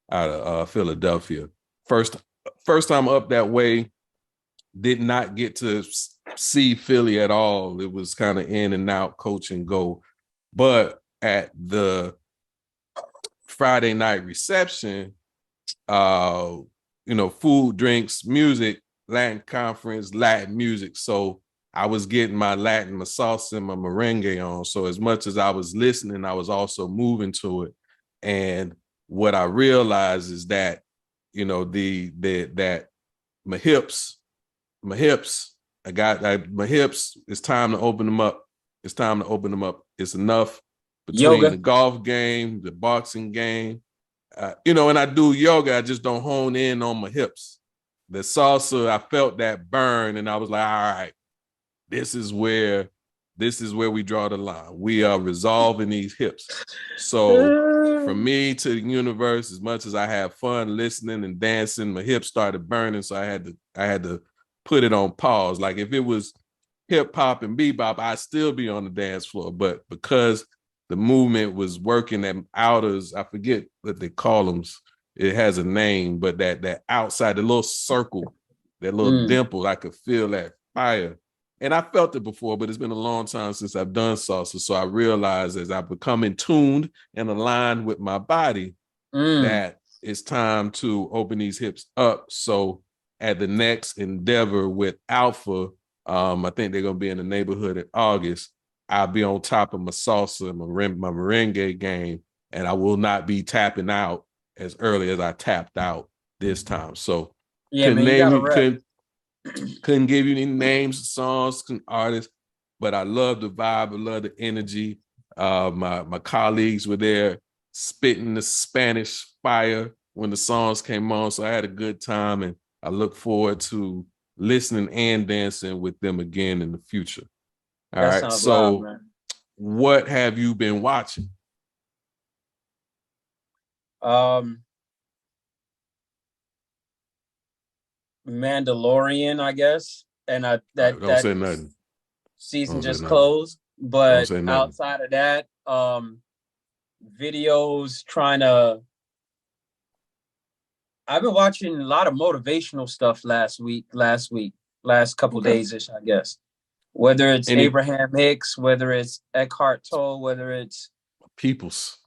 of Philadelphia. First time up that way, did not get to see Philly at all. It was kind of in and out, coach and go. But at the Friday night reception, you know, food, drinks, music, Latin conference, Latin music. So I was getting my Latin, my salsa, and my merengue on. So as much as I was listening, I was also moving to it. And what I realized is that, you know, that my hips, my hips, it's time to open them up. It's time to open them up. It's enough between yoga, the golf game, the boxing game, you know, and I do yoga. I just don't hone in on my hips. The salsa, I felt that burn, and I was like, all right, this is where we draw the line. We are resolving these hips. So from me to the universe, as much as I have fun listening and dancing, my hips started burning. So I had to put it on pause. Like, if it was hip hop and bebop, I'd still be on the dance floor. But because the movement was working at outers, I forget what they call them. It has a name, but that outside, the little circle, that little dimple, I could feel that fire. And I felt it before, but it's been a long time since I've done salsa. So I realized, as I become in tuned and aligned with my body, that it's time to open these hips up. So at the next endeavor with Alpha, I think they're going to be in the neighborhood in August. I'll be on top of my salsa and my merengue game, and I will not be tapping out as early as I tapped out this time. So yeah, couldn't give you any names of songs, artists, but I love the vibe. I love the energy. My colleagues were there spitting the Spanish fire when the songs came on. So I had a good time, and I look forward to listening and dancing with them again in the future. All right. So loud, what have you been watching? Mandalorian, I guess, and Don't say nothing. season Don't say just nothing. closed. Don't But say nothing. outside of that, videos trying to. I've been watching a lot of motivational stuff last couple Okay. days-ish, I guess. Whether it's Any- Abraham Hicks, whether it's Eckhart Tolle, whether it's Peoples.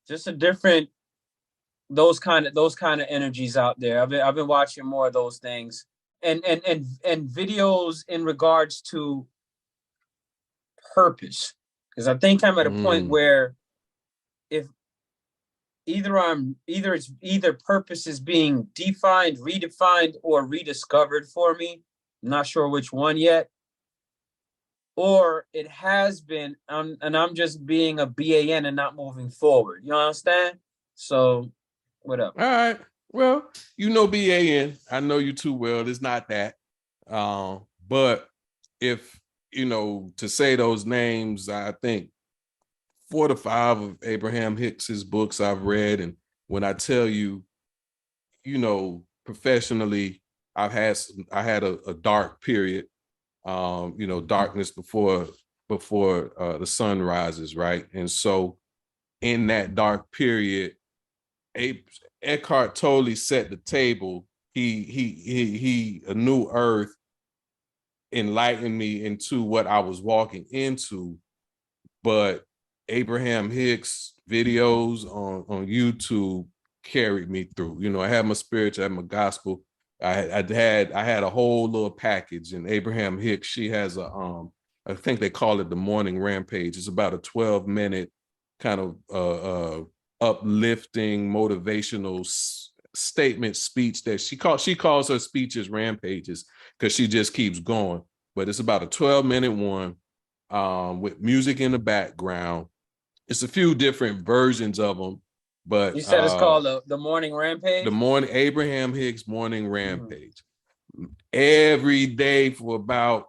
just a different those kind of energies out there. I've been watching more of those things and videos in regards to purpose, because I think I'm at a point where if either purpose is being defined, redefined, or rediscovered for me. I'm not sure which one yet. Or it has been, and I'm just being a BAN and not moving forward. You understand? So, what up? All right. Well, you know BAN. I know you too well. It's not that. But if, to say those names, I think 4 to 5 of Abraham Hicks's books I've read. And when I tell you, professionally, I had a dark period. Darkness before the sun rises, right? And so in that dark period, Eckhart Tolle set the table. He a new earth enlightened me into what I was walking into. But Abraham Hicks videos on YouTube carried me through. I had my spiritual, I had my gospel. I had a whole little package. And Abraham Hicks, she has I think they call it the Morning Rampage. It's about a 12-minute kind of uplifting, motivational statement speech that she calls her speeches rampages because she just keeps going. But it's about a 12-minute one with music in the background. It's a few different versions of them. But you said it's called the Morning Rampage? Abraham Hicks Morning Rampage. Every day for about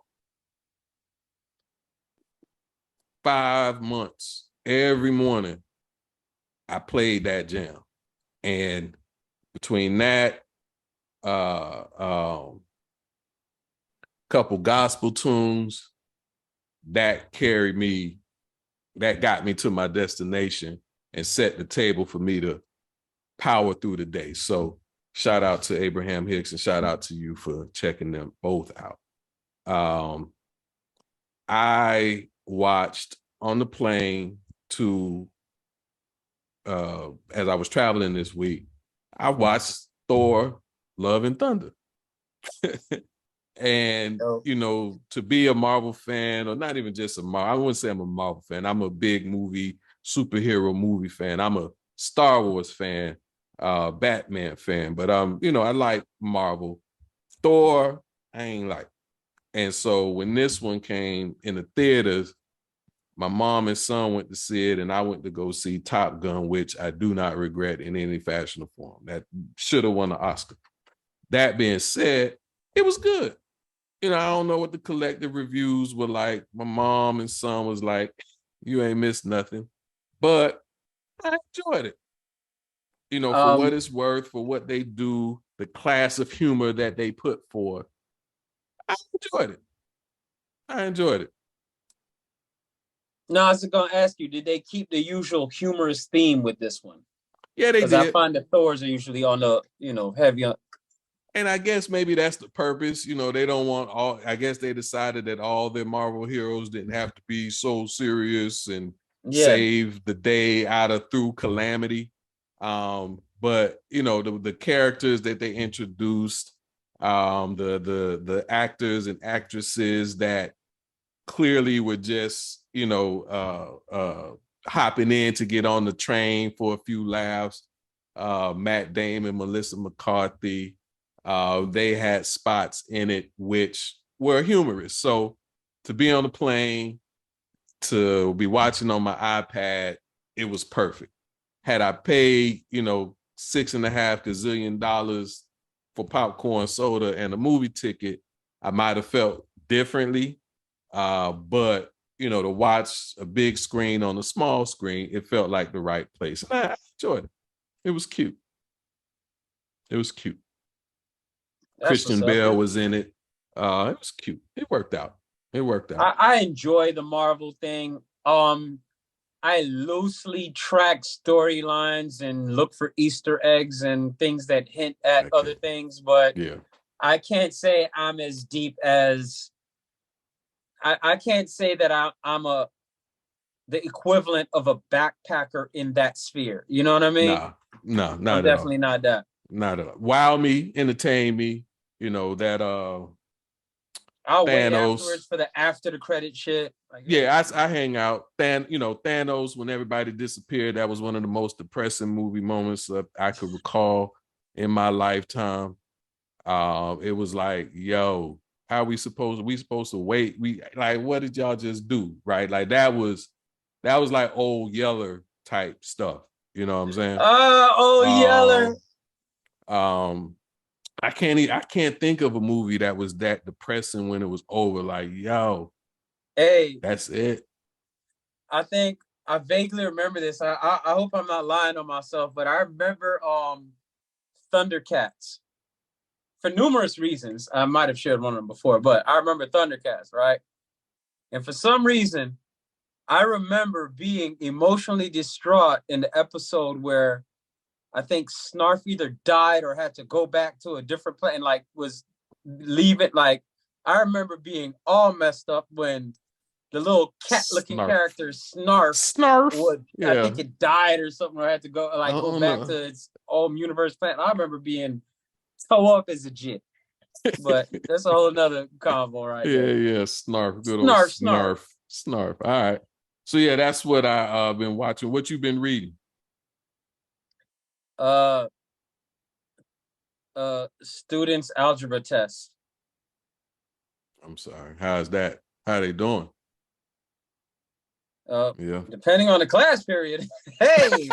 5 months, every morning, I played that jam. And between that, couple gospel tunes, that got me to my destination and set the table for me to power through the day. So shout out to Abraham Hicks and shout out to you for checking them both out. I watched on the plane to, as I was traveling this week, I watched Thor, Love and Thunder. And, to be a Marvel fan, or not even just I wouldn't say I'm a Marvel fan. I'm a big superhero movie fan. I'm a Star Wars fan, Batman fan, but I like Marvel. Thor, I ain't like. And so when this one came in the theaters, my mom and son went to see it, and I went to go see Top Gun, which I do not regret in any fashion or form. That should have won an Oscar. That being said, it was good. I don't know what the collective reviews were like. My mom and son was like, you ain't missed nothing. But I enjoyed it. For what it's worth, for what they do, the class of humor that they put forth. I enjoyed it. No, I was going to ask you, did they keep the usual humorous theme with this one? Yeah, they did. Because I find that Thors are usually on the, heavy on. And I guess maybe that's the purpose. They don't want I guess they decided that all their Marvel heroes didn't have to be so serious and save the day through calamity. But the characters that they introduced, the actors and actresses that clearly were just, hopping in to get on the train for a few laughs. Matt Damon, Melissa McCarthy, they had spots in it which were humorous. So to be on the plane, to be watching on my iPad, it was perfect. Had I paid, $6.5 gazillion for popcorn, soda, and a movie ticket, I might have felt differently. But to watch a big screen on a small screen, it felt like the right place. And I enjoyed it. It was cute. Christian what's up, Bale man. was in it. It was cute. It worked out. It worked out. I enjoy the Marvel thing. I loosely track storylines and look for Easter eggs and things that hint at Okay. other things, but Yeah. I can't say I'm as deep as I can't say that I'm the equivalent of a backpacker in that sphere. You know what I mean? No, I'm not at all. definitely not that. Not at all. Wow me, entertain me. You know, that I'll wait Thanos. afterwards for the after the credit shit. Like, Yeah, I hang out. Thanos, when everybody disappeared, that was one of the most depressing movie moments I could recall in my lifetime. It was like, yo, how we supposed to wait? We like, what did y'all just do? Right? Like that was like old Yeller type stuff. You know what I'm saying? Yeller. I can't think of a movie that was that depressing when it was over. Like, yo, Hey, that's it. I think I vaguely remember this. I hope I'm not lying on myself, but I remember Thundercats for numerous reasons. I might have shared one of them before, but I remember Thundercats, right? And for some reason, I remember being emotionally distraught in the episode where I think Snarf either died or had to go back to a different place and like was leaving. Like I remember being all messed up when the little cat-looking character Snarf would, Yeah. I think it died or something, or had to go go back know. to its old universe planet. I remember being toe up as a jit, but that's a whole nother convo right there. Yeah, Snarf. Good Snarf. old Snarf. All right. So yeah, that's what I been watching. What you been reading? Students algebra test. I'm sorry. How's that? How they doing? Yeah. Depending on the class period. Hey.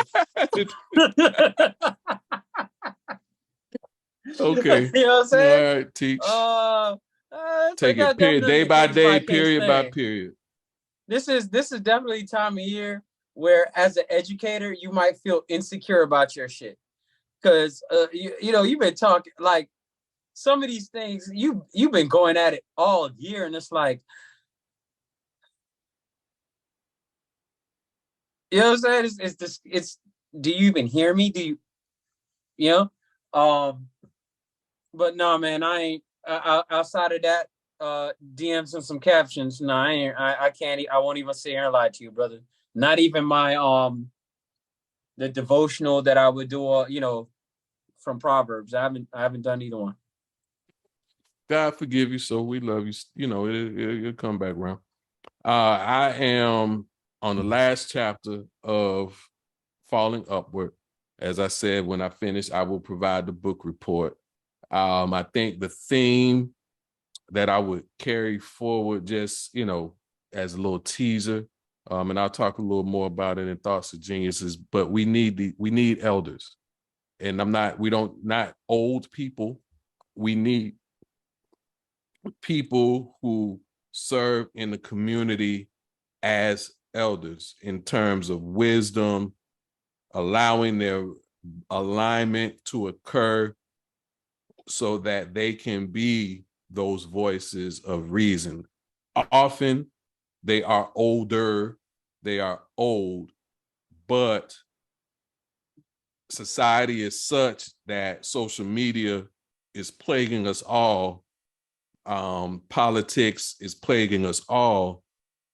Okay. You know what I'm saying? All right, teach. Take it period, day by day, period by period. This is definitely time of year where, as an educator, you might feel insecure about your shit, because you've been talking like some of these things you've been going at it all year, and it's like, you know what I'm saying? It's do you even hear me? Do you but no, man, I ain't outside of that DMs and some captions. No, I can't. I won't even sit here and lie to you, brother. Not even my the devotional that I would do, from Proverbs. I haven't done either one. God forgive you, so we love you. You know, it'll come back around. I am on the last chapter of Falling Upward. As I said, when I finish, I will provide the book report. I think the theme that I would carry forward, just, as a little teaser, and I'll talk a little more about it in Thoughts of Geniuses, but we need elders. And not old people. We need people who serve in the community as elders in terms of wisdom, allowing their alignment to occur so that they can be those voices of reason. Often they are older, they are old, but society is such that social media is plaguing us all. Politics is plaguing us all,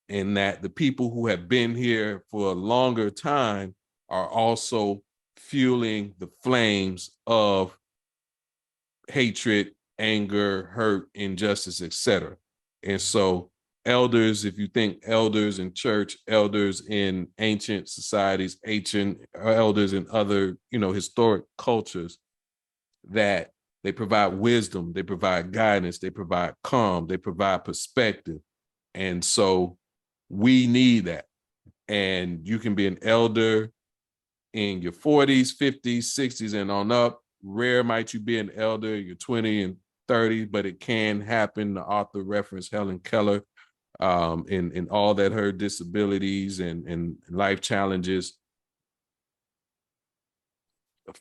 and that the people who have been here for a longer time are also fueling the flames of hatred, anger, hurt, injustice, etc. And so elders, if you think elders in church, elders in ancient societies, ancient elders in other, historic cultures, that they provide wisdom, they provide guidance, they provide calm, they provide perspective. And so we need that. And you can be an elder in your 40s, 50s, 60s, and on up. Rare might you be an elder, you're 20 and 30, but it can happen. The author referenced Helen Keller in all that her disabilities and life challenges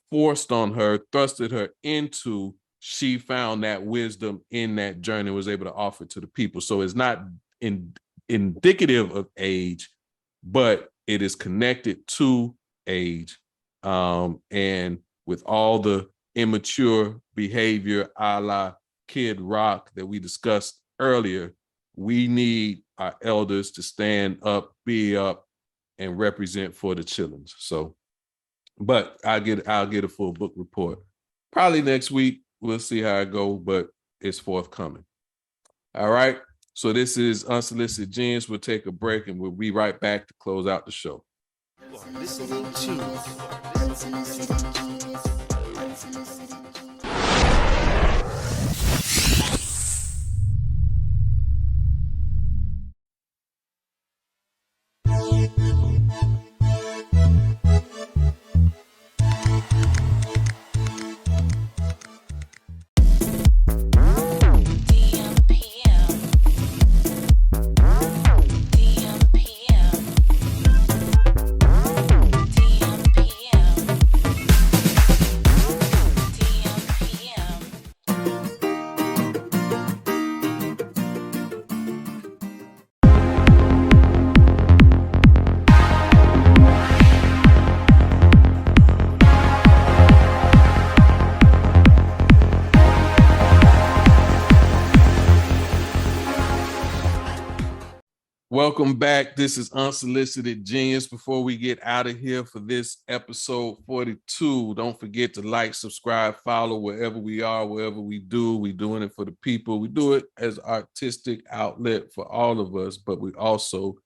forced on her, thrusted her into she found that wisdom in that journey and was able to offer it to the people. So it's not indicative of age, but it is connected to age. And with all the immature behavior a la Kid Rock that we discussed earlier, we need our elders to stand up, be up, and represent for the children. So, but I'll get a full book report probably next week. We'll see how it goes, but it's forthcoming. All right. So this is Unsolicited Genius. We'll take a break and we'll be right back to close out the show. Listening to Welcome back. This is Unsolicited Genius. Before we get out of here for this episode 42, don't forget to like, subscribe, follow wherever we are, wherever we do. We're doing it for the people. We do it as artistic outlet for all of us, but we also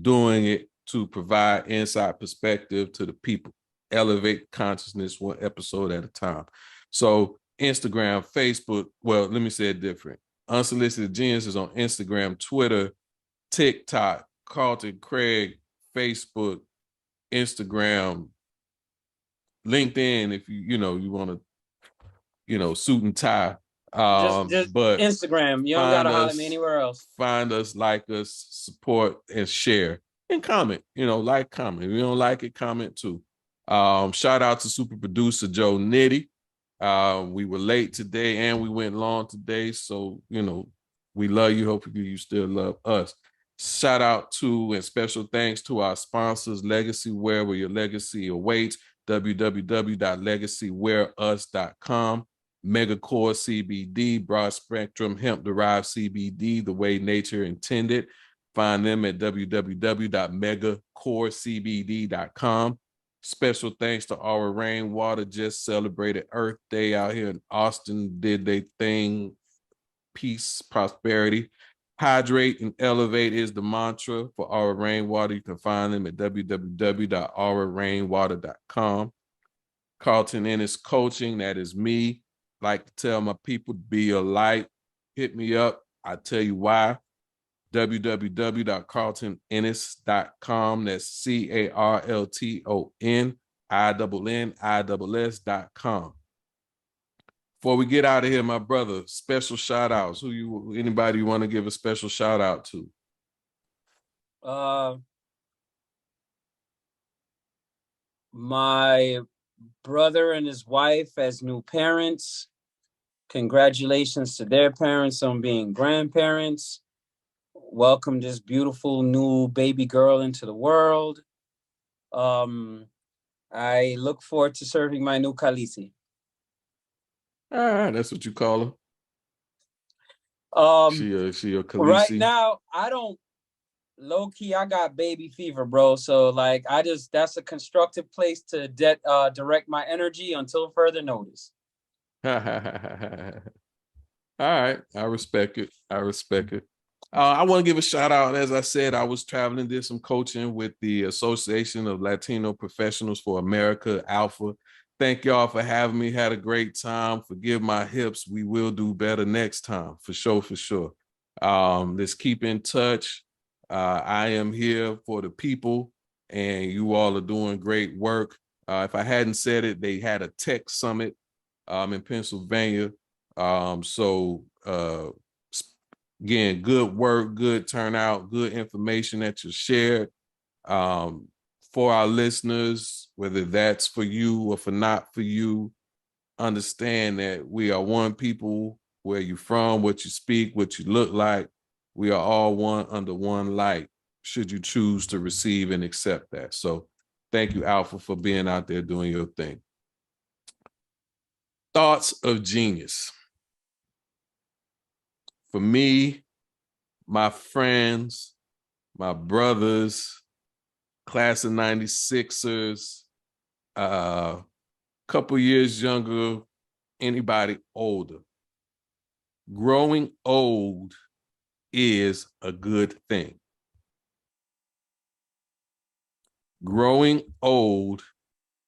doing it to provide inside perspective to the people, elevate consciousness one episode at a time. So Instagram, Facebook, well, let me say it different. Unsolicited Genius is on Instagram, Twitter, TikTok, Carlton Craig, Facebook, Instagram, LinkedIn, if you want to, suit and tie. Just but Instagram. You don't gotta holler at me anywhere else. Find us, like us, support, and share. And comment. Like, comment. If you don't like it, comment too. Shout out to super producer Joe Nitty. We were late today and we went long today. So, we love you. Hopefully you still love us. Shout out to and special thanks to our sponsors, Legacy Wear, where your legacy awaits, www.legacywearus.com, Megacore CBD, broad spectrum hemp-derived CBD, the way nature intended. Find them at www.megacorecbd.com. Special thanks to our Rainwater, just celebrated Earth Day out here in Austin, did their thing. Peace, prosperity. Hydrate and elevate is the mantra for Aura Rainwater. You can find them at www.aurarainwater.com. Carlton Ennis Coaching, that is me. Like to tell my people to be a light. Hit me up. I'll tell you why. www.carltonennis.com. That's CarltonINNISS.com. Before we get out of here, my brother, special shout outs. Anybody you want to give a special shout out to? My brother and his wife as new parents. Congratulations to their parents on being grandparents. Welcome this beautiful new baby girl into the world. I look forward to serving my new Khaleesi. That's what you call her. She a Khaleesi. Right now, I don't low key. I got baby fever, bro. So like, that's a constructive place to direct my energy until further notice. All right, I respect it. I want to give a shout out. As I said, I was traveling, did some coaching with the Association of Latino Professionals for America, Alpha. Thank y'all for having me. Had a great time. Forgive my hips. We will do better next time, for sure. Let's keep in touch. I am here for the people, and you all are doing great work. If I hadn't said it, they had a tech summit in Pennsylvania. Again, good work, good turnout, good information that you shared. For our listeners, whether that's for you or for not for you, understand that we are one people, where you from, what you speak, what you look like. We are all one under one light, should you choose to receive and accept that. So thank you, Alpha, for being out there doing your thing. Thoughts of genius. For me, my friends, my brothers, class of 96ers, couple years younger, anybody older. Growing old is a good thing. Growing old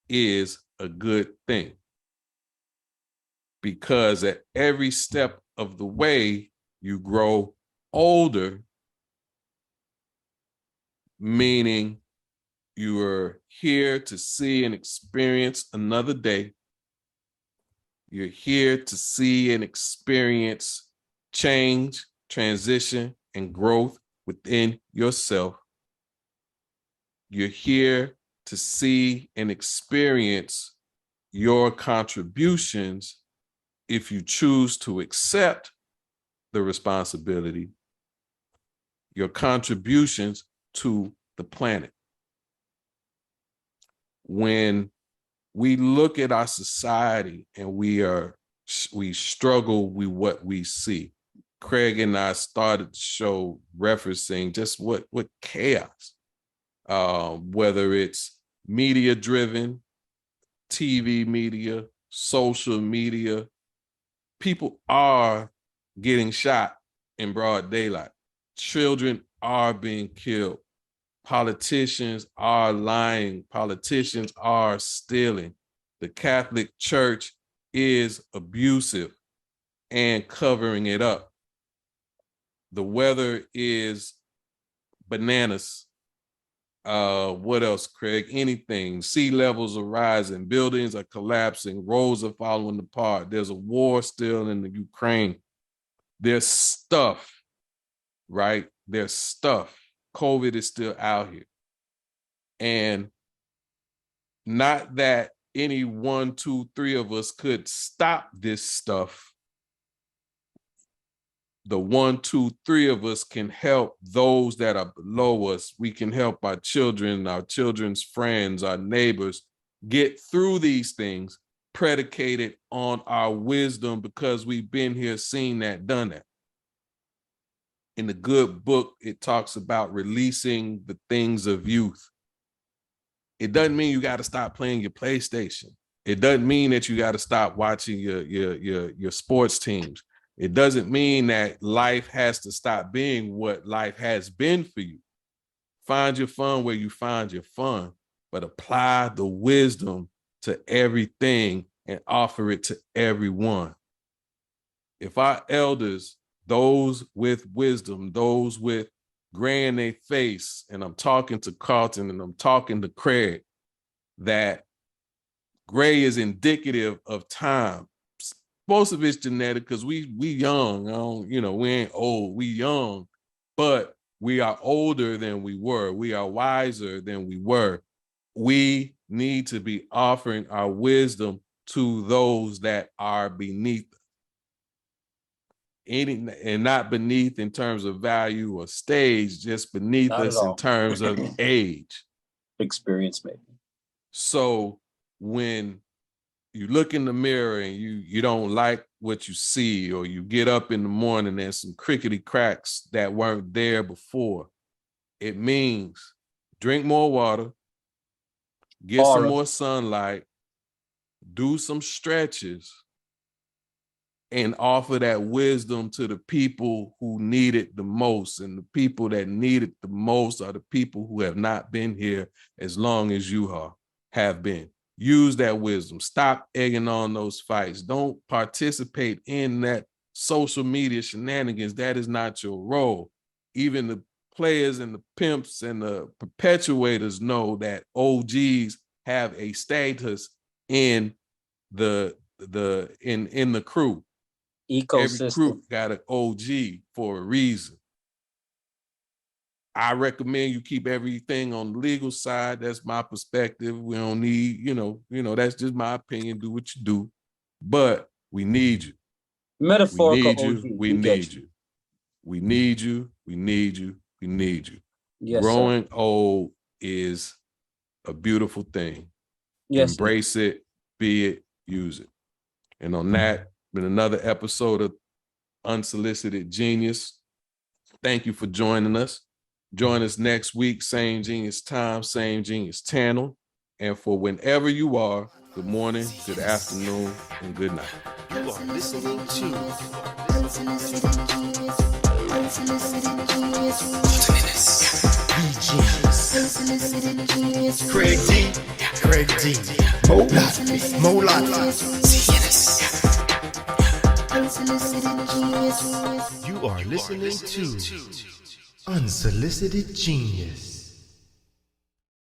is a good thing, because at every step of the way you grow older, meaning you are here to see and experience another day. You're here to see and experience change, transition, and growth within yourself. You're here to see and experience your contributions, if you choose to accept the responsibility, your contributions to the planet. When we look at our society and we struggle with what we see. Craig and I started the show referencing just what chaos, whether it's media driven, TV media, social media, people are getting shot in broad daylight. Children are being killed. Politicians are lying. Politicians are stealing. The Catholic Church is abusive and covering it up. The weather is bananas. What else, Craig? Anything. Sea levels are rising. Buildings are collapsing. Roads are falling apart. There's a war still in the Ukraine. There's stuff, right? There's stuff. COVID is still out here. And not that any 1, 2, 3 of us could stop this stuff. The 1, 2, 3 of us can help those that are below us. We can help our children, our children's friends, our neighbors get through these things, predicated on our wisdom, because we've been here, seen that, done that. In the good book, it talks about releasing the things of youth. It doesn't mean you got to stop playing your PlayStation. It doesn't mean that you got to stop watching your sports teams. It doesn't mean that life has to stop being what life has been for you. Find your fun where you find your fun, but apply the wisdom to everything and offer it to everyone. If our elders, those with wisdom, those with gray in their face, and I'm talking to Carlton and I'm talking to Craig, that gray is indicative of time. Most of it's genetic, because we young, we ain't old, we young, but we are older than we were. We are wiser than we were. We need to be offering our wisdom to those that are beneath us. And not beneath in terms of value or stage, just beneath Not us at in all. terms of age. Experience, maybe. So when you look in the mirror and you don't like what you see, or you get up in the morning and some crickety cracks that weren't there before, it means drink more water, get some more sunlight, do some stretches, and offer that wisdom to the people who need it the most. And the people that need it the most are the people who have not been here as long as you have been. Use that wisdom. Stop egging on those fights. Don't participate in that social media shenanigans. That is not your role. Even the players and the pimps and the perpetuators know that OGs have a status in the crew. Ecosystem. Every crew got an OG for a reason. I recommend you keep everything on the legal side. That's my perspective. We don't need, that's just my opinion. Do what you do. but we need you. Metaphorical We need you. OG. We get need you. We need you. We need you. We need you. Yes, Growing old is a beautiful thing. Yes, Embrace it, be it, use it. And on that, been another episode of Unsolicited Genius. Thank you for joining us. Join us next week, same genius time, same genius channel. And for whenever you are, good morning, good afternoon, and good night. You are listening to Unsolicited Genius. Unsolicited Genius. Unsolicited Genius. Craig D, Craig D, Molat, Unsolicited Genius. You are listening to Unsolicited Genius.